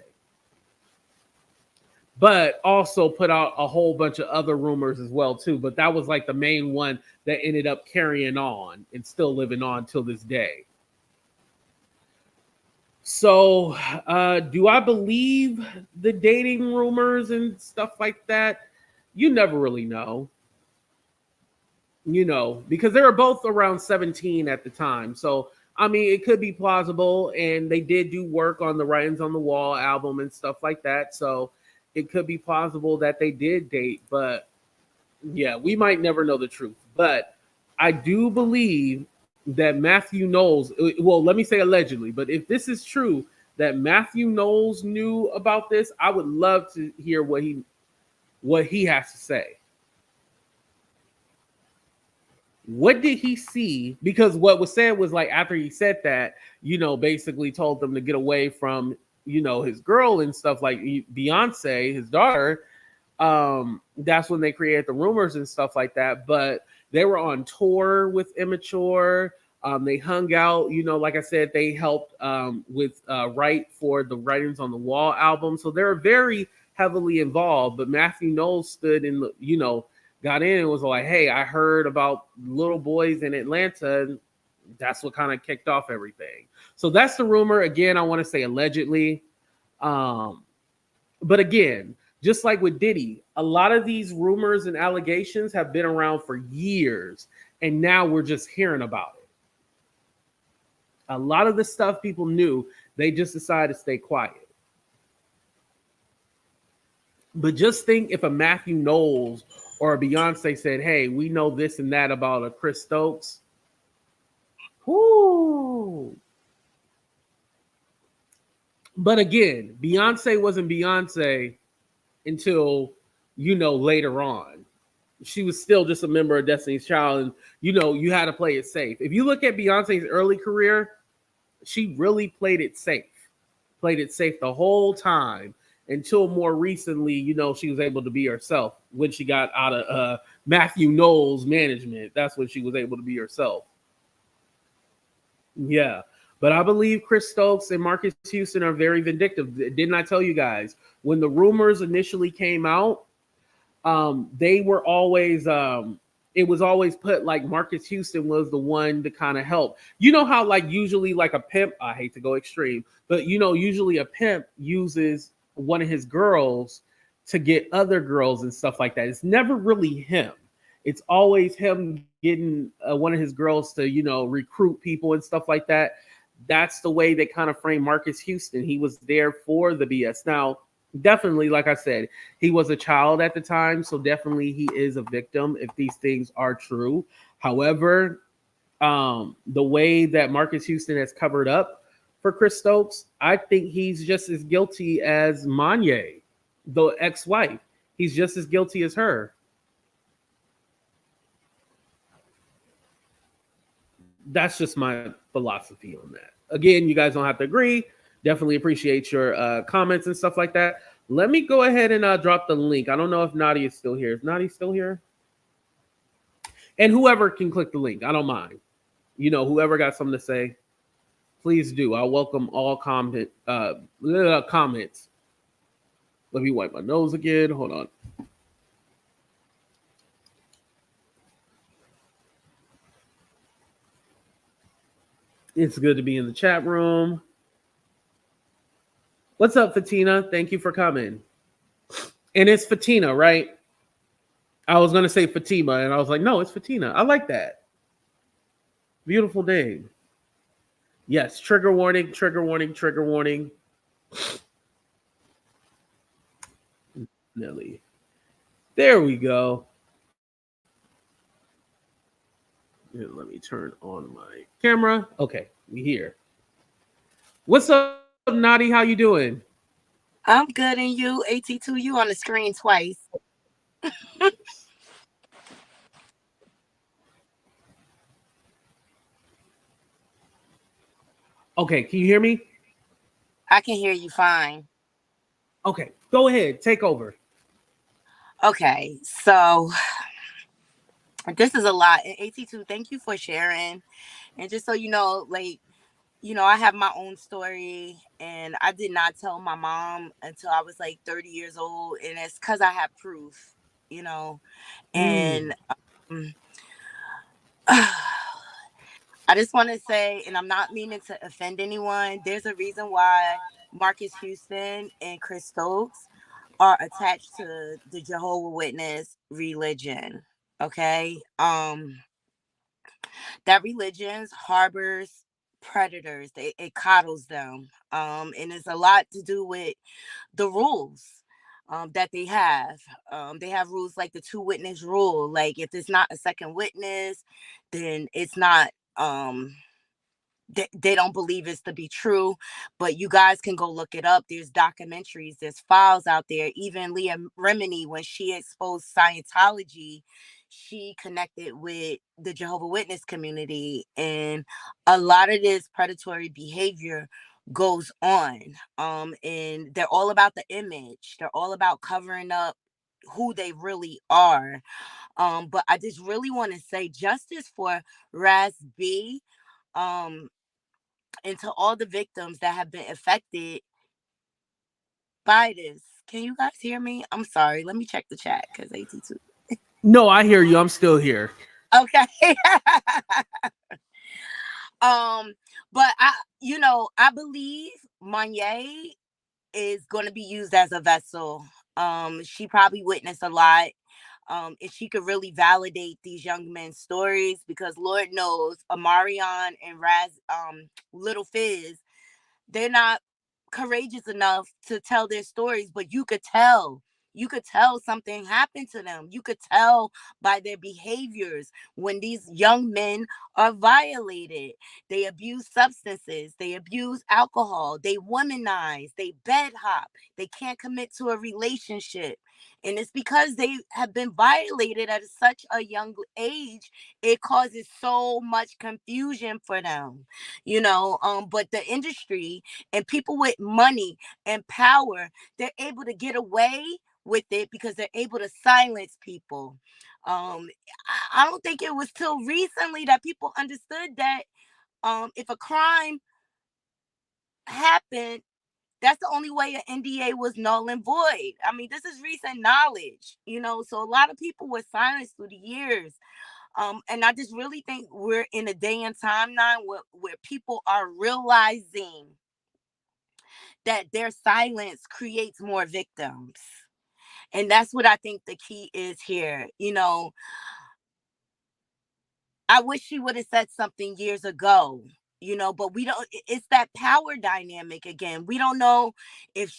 But also put out a whole bunch of other rumors as well too. But that was like the main one that ended up carrying on and still living on till this day. So do I believe the dating rumors and stuff like that? You never really know. You know, because they were both around 17 at the time. So I mean, it could be plausible, and they did do work on the Writings on the Wall album and stuff like that. So it could be plausible that they did date, but yeah, we might never know the truth. But I do believe that Mathew Knowles, well, let me say allegedly, but if this is true that Mathew Knowles knew about this, I would love to hear what he has to say. What did he see? Because what was said was like after he said that, you know, basically told them to get away from, you know, his girl and stuff like Beyonce, his daughter. That's when they created the rumors and stuff like that. But they were on tour with Immature. They hung out, you know, like I said, they helped with write for the Writings on the Wall album. So they're very heavily involved. But Mathew Knowles stood in, you know, got in and was like, hey, I heard about little boys in Atlanta. And that's what kind of kicked off everything. So that's the rumor. Again, I want to say allegedly. But again, just like with Diddy, a lot of these rumors and allegations have been around for years, and now we're just hearing about it. A lot of the stuff people knew, they just decided to stay quiet. But just think if a Mathew Knowles or a Beyonce said, hey, we know this and that about a Chris Stokes. Whoo. But again, Beyonce wasn't Beyonce until, you know, later on. She was still just a member of Destiny's Child, and, you know, you had to play it safe. If you look at Beyonce's early career, she really played it safe the whole time until more recently, you know, she was able to be herself when she got out of Mathew Knowles' management. That's when she was able to be herself. Yeah. But I believe Chris Stokes and Marques Houston are very vindictive. Didn't I tell you guys when the rumors initially came out? They were always it was always put like Marques Houston was the one to kind of help. You know how like usually like a pimp, I hate to go extreme, but you know, usually a pimp uses one of his girls to get other girls and stuff like that. It's never really him. It's always him getting one of his girls to, you know, recruit people and stuff like that. That's the way they kind of framed Marques Houston. He was there for the BS. Now, definitely, like I said, he was a child at the time, so definitely he is a victim if these things are true. However, the way that Marques Houston has covered up for Chris Stokes, I think he's just as guilty as Manye, the ex-wife. He's just as guilty as her. That's just my philosophy on that. Again, you guys don't have to agree. Definitely appreciate your comments and stuff like that. Let me go ahead and drop the link. I don't know if Nadia is still here. Is Nadia still here? And whoever can click the link, I don't mind. You know, whoever got something to say, please do. I welcome all comments. Let me wipe my nose again. Hold on. It's good to be in the chat room. What's up, Fatina? Thank you for coming. And it's Fatina, right? I was going to say Fatima, and I was like, no, it's Fatina. I like that. Beautiful name. Yes, trigger warning, trigger warning, trigger warning. Nelly. There we go. And let me turn on my camera. Okay, we here. What's up, Nadi? How you doing? I'm good, and you? AT2, you on the screen twice. Okay, can you hear me? I can hear you fine. Okay, go ahead. Take over. Okay, so this is a lot. And AT2, thank you for sharing. And just so you know, like, I have my own story, and I did not tell my mom until I was like 30 years old, and it's because I have proof, you know, Mm. and um, I just want to say, and I'm not meaning to offend anyone, there's a reason why Marcus Houston and Chris Stokes are attached to the Jehovah Witness religion. Okay. That religion harbors predators. It coddles them. And it's a lot to do with the rules that they have. They have rules like the two witness rule. Like if there's not a second witness, then it's not they don't believe it's to be true, but you guys can go look it up. There's documentaries, there's files out there. Even Leah Remini, when she exposed Scientology, she connected with the Jehovah Witness community, and a lot of this predatory behavior goes on. And they're all about the image, they're all about covering up who they really are. But I just really want to say justice for Raz-B, um and to all the victims that have been affected by this. Can you guys hear me? I'm sorry. Let me check the chat because AT2. No, I hear you. I'm still here. Okay. um, but I believe Monye is going to be used as a vessel. She probably witnessed a lot. And she could really validate these young men's stories because Lord knows Amarion and Little Fizz, they're not courageous enough to tell their stories, but you could tell something happened to them. You could tell by their behaviors when these young men are violated. They abuse substances, they abuse alcohol, they womanize, they bed hop, they can't commit to a relationship. And it's because they have been violated at such a young age. It causes so much confusion for them, but the industry and people with money and power, they're able to get away with it because they're able to silence people. I don't think it was till recently that people understood that if a crime happened, that's the only way an NDA was null and void. I mean, this is recent knowledge, so a lot of people were silenced through the years. And I just really think we're in a day and time now where people are realizing that their silence creates more victims. And that's what I think the key is here. I wish she would have said something years ago, but we don't, it's that power dynamic again. We don't know if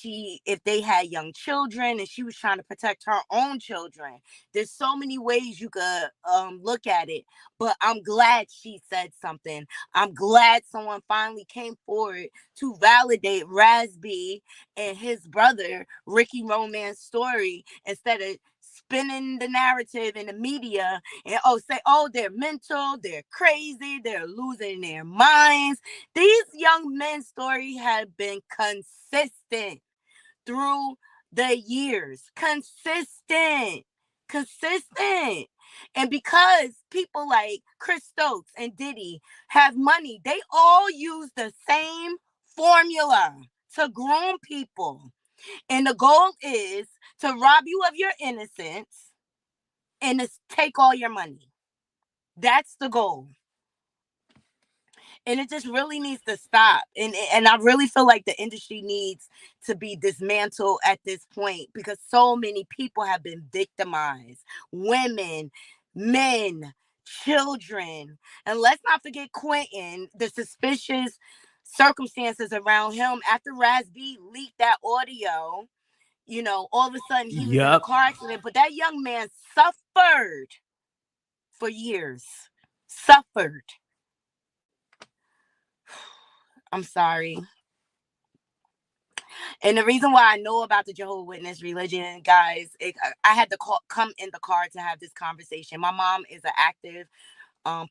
they had young children and she was trying to protect her own children. There's so many ways you could look at it, but I'm glad she said something. I'm glad someone finally came forward to validate Raz-B and his brother Ricky Roman's story instead of spinning the narrative in the media and say, they're mental, they're crazy, they're losing their minds. These young men's story have been consistent through the years. Consistent. And because people like Chris Stokes and Diddy have money, they all use the same formula to groom people. And the goal is to rob you of your innocence and to take all your money. That's the goal. And it just really needs to stop. And I really feel like the industry needs to be dismantled at this point because so many people have been victimized. Women, men, children. And let's not forget Quentin, the suspicious circumstances around him after Raz-B leaked that audio. All of a sudden he was in a Yep. car accident, but that young man suffered for years. Suffered. I'm sorry. And the reason why I know about the Jehovah's Witness religion, guys, I had to come in the car to have this conversation. My mom is an active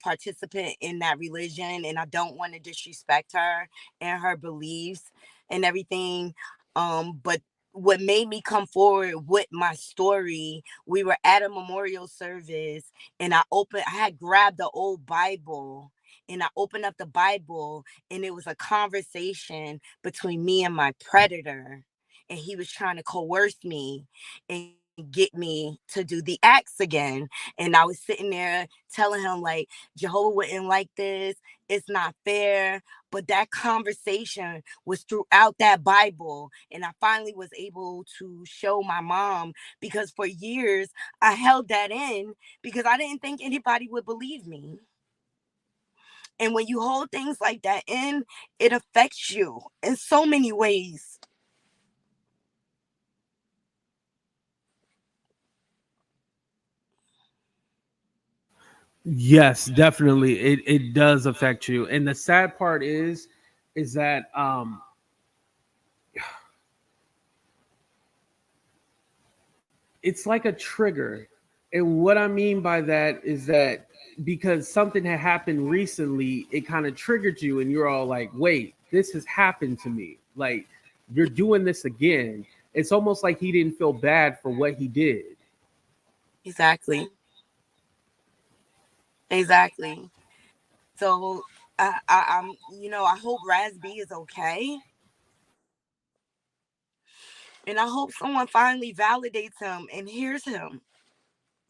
participant in that religion, and I don't want to disrespect her and her beliefs and everything. But what made me come forward with my story, we were at a memorial service, and I had grabbed the old Bible, and I opened up the Bible, and it was a conversation between me and my predator, and he was trying to coerce me and get me to do the acts again. And I was sitting there telling him, like, Jehovah wouldn't like this, it's not fair. But that conversation was throughout that Bible, and I finally was able to show my mom, because for years I held that in because I didn't think anybody would believe me. And when you hold things like that in, it affects you in so many ways. Yes, definitely. It does affect you. And the sad part is that it's like a trigger. And what I mean by that is that because something had happened recently, it kind of triggered you and you're all like, wait, this has happened to me. Like, you're doing this again. It's almost like he didn't feel bad for what he did. Exactly. Exactly. So I'm, I hope Raz-B is okay. And I hope someone finally validates him and hears him.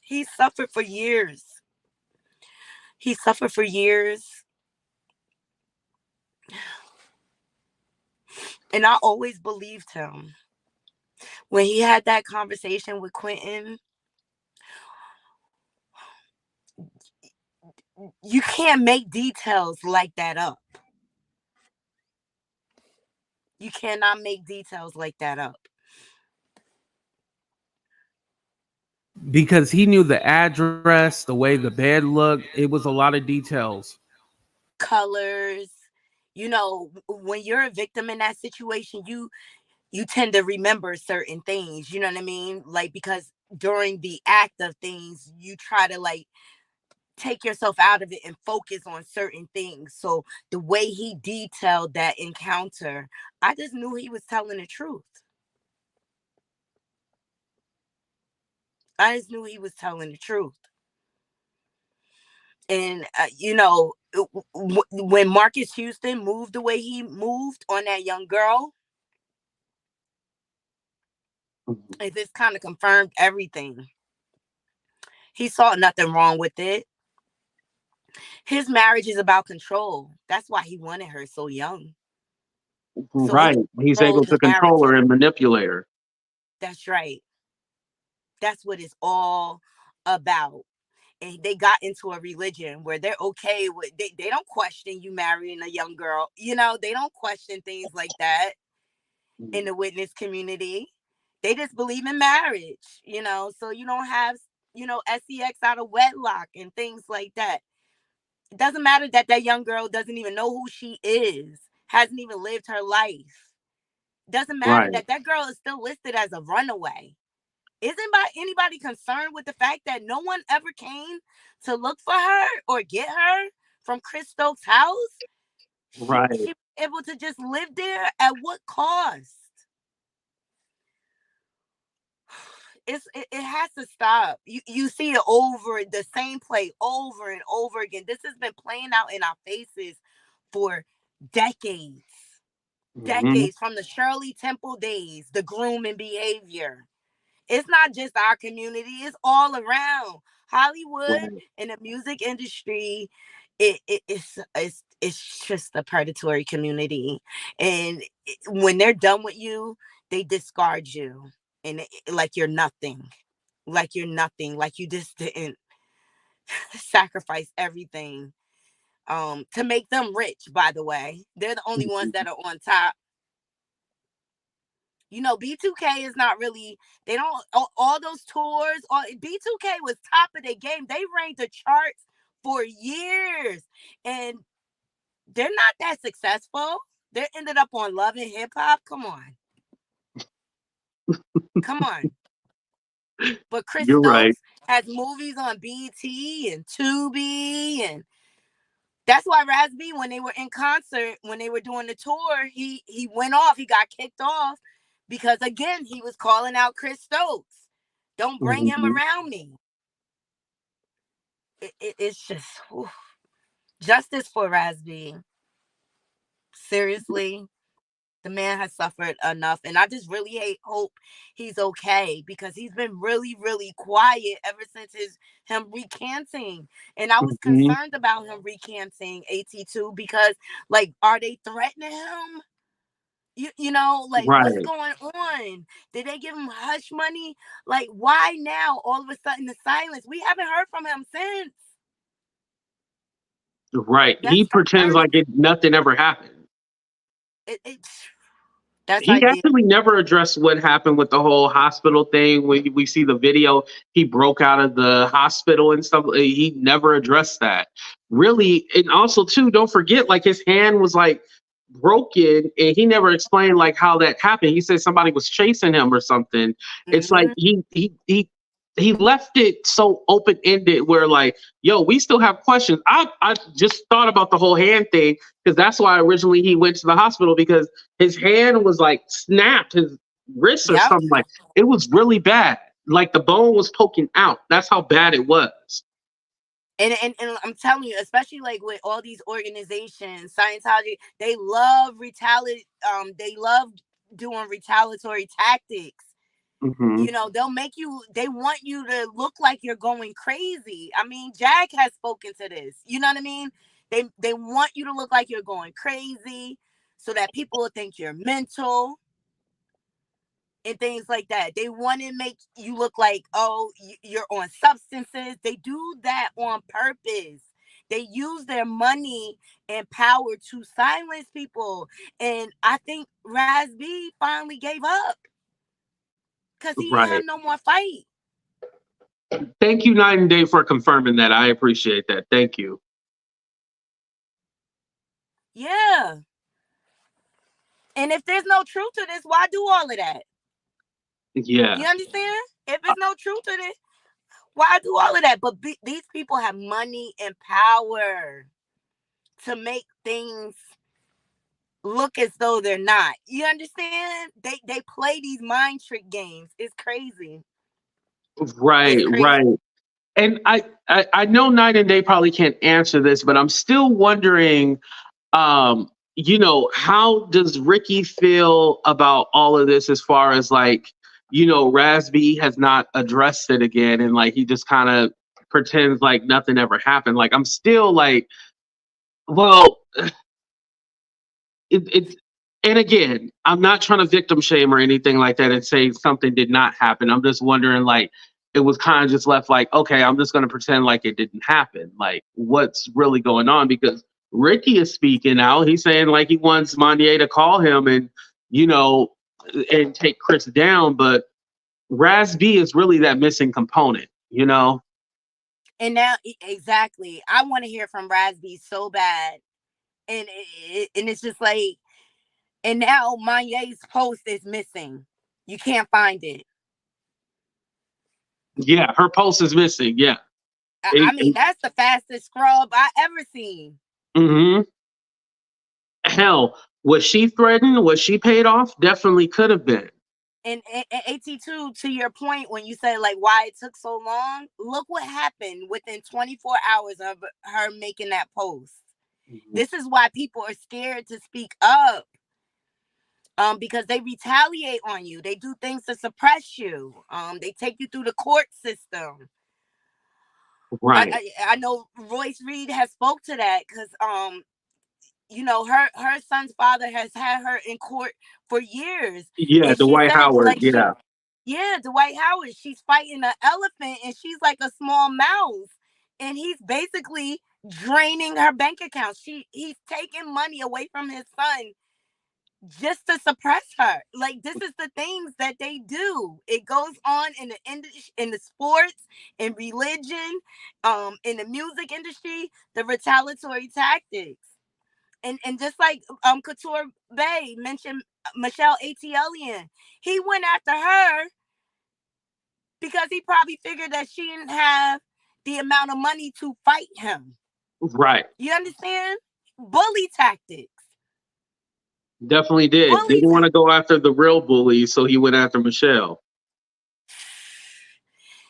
He suffered for years. He suffered for years. And I always believed him. When he had that conversation with Quentin, you can't make details like that up. You cannot make details like that up. Because he knew the address, the way the bed looked, it was a lot of details. Colors. When you're a victim in that situation, you tend to remember certain things, you know what I mean? Like, because during the act of things, you try to, like, take yourself out of it and focus on certain things. So the way he detailed that encounter, I just knew he was telling the truth. I just knew he was telling the truth. And when Marques Houston moved the way he moved on that young girl, it just kind of confirmed everything. He saw nothing wrong with it. His marriage is about control. That's why he wanted her so young. So he Right. can He's control able the to control her narrative. and manipulate her. That's right. That's what it's all about. And they got into a religion where they're okay with, they don't question you marrying a young girl. They don't question things like that in the witness community. They just believe in marriage. So you don't have, sex out of wedlock and things like that. It doesn't matter that that young girl doesn't even know who she is, hasn't even lived her life. Doesn't matter Right. that that girl is still listed as a runaway. Isn't anybody concerned with the fact that no one ever came to look for her or get her from Chris Stokes' house? She Right. was able to just live there at what cost? It has to stop. You see it over, the same play over and over again. This has been playing out in our faces for decades. Hmm. Decades, from the Shirley Temple days, the grooming behavior. It's not just our community, it's all around Hollywood Right. and the music industry. It's just a predatory community. And when they're done with you, they discard you, and like you're nothing. Like you're nothing. Like you just didn't sacrifice everything to make them rich. By the way, they're the only ones that are on top. B2K is not really, they don't, all those tours, B2K was top of their game. They ranked the charts for years, and they're not that successful. They ended up on Love and Hip Hop. Come on. Come on. But Chris You're right. Stokes has movies on BT and Tubi, and that's why Raz-B, when they were in concert, when they were doing the tour, he went off. He got kicked off because, again, he was calling out Chris Stokes. Don't bring him Hmm. around me. It's just, whew. Justice for Raz-B. Seriously, the man has suffered enough, and I just really hope he's okay, because he's been really, really quiet ever since him recanting. And I was Mhm. concerned about him recanting, AT2, because like, are they threatening him? You know, like, what's Right, going on? Did they give him hush money? Like, why now all of a sudden the silence? We haven't heard from him since. right. He That's pretends like first. nothing ever happened. It that's He idea. actually never addressed what happened with the whole hospital thing. When we see the video, he broke out of the hospital and stuff. He never addressed that. Really, and also too, don't forget, like his hand was like broken, and he never explained like how that happened. He said somebody was chasing him or something. It's like Hmm. he left it so open ended where like, yo, we still have questions. I just thought about the whole hand thing because that's why originally he went to the hospital because his hand was like snapped, his wrist or Yep. something. Like it was really bad. Like the bone was poking out. That's how bad it was. And I'm telling you, especially like with all these organizations, Scientology, they love doing retaliatory tactics. Hmm. You know, they want you to look like you're going crazy. I mean, Jack has spoken to this. You know what I mean? They want you to look like you're going crazy so that people will think you're mental and things like that. They want to make you look like, oh, you're on substances. They do that on purpose. They use their money and power to silence people. And I think Raz-B finally gave up because he didn't have Right. no more fight. Thank you, Night and Day, for confirming that. I appreciate that. Thank you. Yeah. And if there's no truth to this, why do all of that? Yeah. You understand? If there's no truth to this, why do all of that? But these people have money and power to make things look as though they're not. You understand? They play these mind trick games. It's crazy. It's Right. crazy. Right. And I know Night and Day probably can't answer this, but I'm still wondering, how does Ricky feel about all of this as far as like, Raz-B has not addressed it again and like he just kind of pretends like nothing ever happened. Like I'm still like, well, it and again, I'm not trying to victim shame or anything like that and say something did not happen. I'm just wondering like it was kind of just left like, okay, I'm just gonna pretend like it didn't happen. Like what's really going on? Because Ricky is speaking out. He's saying like he wants Monye to call him and you know and take Chris down, but Raz-B is really that missing component, you know? And now, exactly. I want to hear from Raz-B so bad, and it's just like, and now Monye's post is missing. You can't find it. Yeah, her post is missing. Yeah. I mean, that's the fastest scrub I ever seen. Mhm. Hell, was she threatened? Was she paid off? Definitely could have been. And AT2, to your point, when you say like why it took so long, look what happened within 24 hours of her making that post. Mhm. This is why people are scared to speak up. Because they retaliate on you. They do things to suppress you. They take you through the court system. Right. I know Royce Reed has spoke to that because her son's father has had her in court for years, Yeah, and the she White said Howard. like Yeah. Dwight Howard, she's fighting an elephant and she's like a small mouse, and he's basically draining her bank account. He's taking money away from his son just to suppress her. Like, this is the things that they do. It goes on in the sports, in religion, in the music industry, the retaliatory tactics. And just like Couture Bay mentioned, Michelle Atlian, he went after her because he probably figured that she didn't have the amount of money to fight him. Right. You understand? Bully tactics. Definitely did. Bully Didn't want ta- to go after the real bully, so he went after Michelle.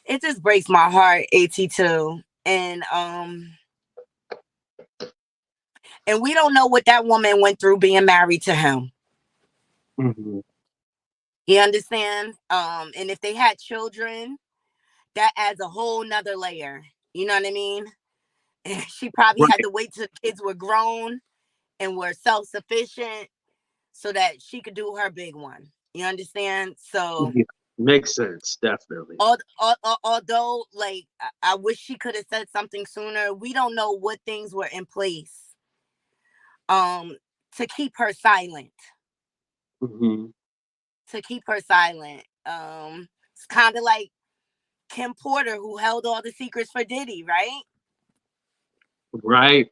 it just breaks my heart, AT2. And And we don't know what that woman went through being married to him. Mm-hmm. You understand? And if they had children, that adds a whole nother layer. You know what I mean? And she probably had to wait till the kids were grown and were self-sufficient so that she could do her big one. You understand? So Yeah, makes sense, definitely. Although, like, I wish she could have said something sooner. We don't know what things were in place to keep her silent. Mm-hmm. To keep her silent. It's kind of like Kim Porter, who held all the secrets for Diddy, right? Right.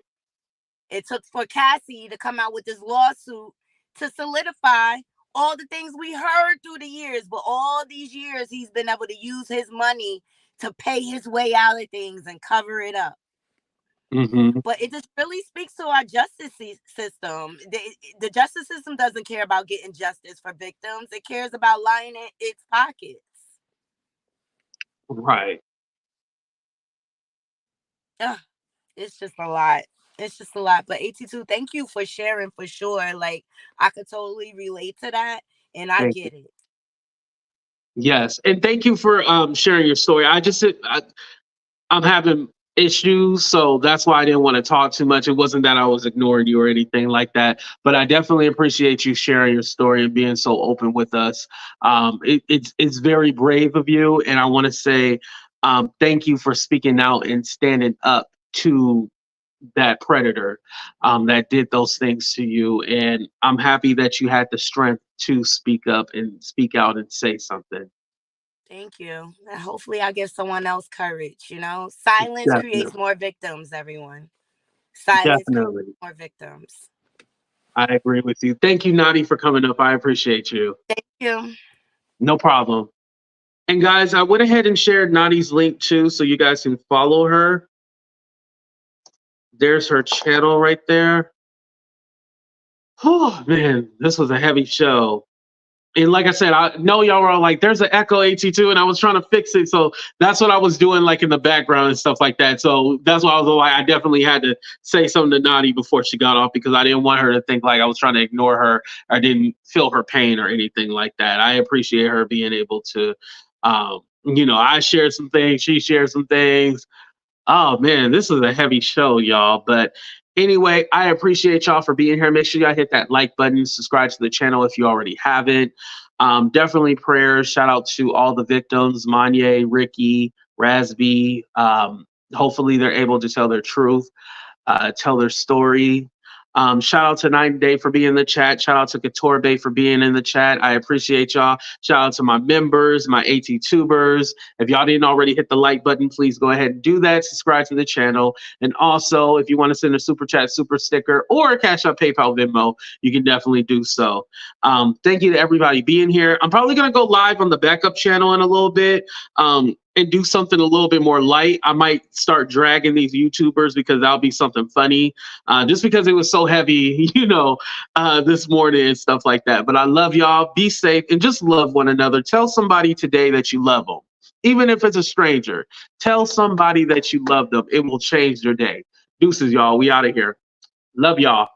It took for Cassie to come out with this lawsuit to solidify all the things we heard through the years. But all these years, he's been able to use his money to pay his way out of things and cover it up. Mm-hmm. But it just really speaks to our justice system. The justice system doesn't care about getting justice for victims. It cares about lining its pockets. Right. It's just a lot. It's just a lot. But 82, thank you for sharing for sure. Like, I could totally relate to that, and I get it. Yes, and thank you for sharing your story. I'm having issues, so that's why I didn't want to talk too much. It wasn't that I was ignoring you or anything like that, but I definitely appreciate you sharing your story and being so open with us. It's very brave of you, and I want to say thank you for speaking out and standing up to that predator that did those things to you. And I'm happy that you had the strength to speak up and speak out and say something. Thank you. And hopefully I give someone else courage, you know? Silence creates more victims, everyone. Silence creates more victims. I agree with you. Thank you, Nadi, for coming up. I appreciate you. Thank you. No problem. And guys, I went ahead and shared Nadi's link too, so you guys can follow her. There's her channel right there. Oh man, this was a heavy show. And like I said, I know y'all were all like, there's an echo 82, and I was trying to fix it. So that's what I was doing, like in the background and stuff like that. So that's why I was like, I definitely had to say something to Nadi before she got off, because I didn't want her to think like I was trying to ignore her. I didn't feel her pain or anything like that. I appreciate her being able to, I shared some things, she shared some things. Oh man, this is a heavy show, y'all. But anyway, I appreciate y'all for being here. Make sure y'all hit that like button, subscribe to the channel if you already haven't. Definitely prayers. Shout out to all the victims, Manye, Ricky, Raz-B. Hopefully they're able to tell their truth, tell their story. Shout out to Night and Day for being in the chat. Shout out to Couture Bay for being in the chat. I appreciate y'all. Shout out to my members, my AT-tubers. If y'all didn't already hit the like button, please go ahead and do that. Subscribe to the channel. And also, if you want to send a super chat, super sticker, or a Cash App, PayPal, Venmo, you can definitely do so. Thank you to everybody being here. I'm probably going to go live on the backup channel in a little bit. And do something a little bit more light. I might start dragging these YouTubers because that'll be something funny. Just because it was so heavy, this morning and stuff like that. But I love y'all. Be safe and just love one another. Tell somebody today that you love them. Even if it's a stranger, tell somebody that you love them. It will change their day. Deuces, y'all. We out of here. Love y'all.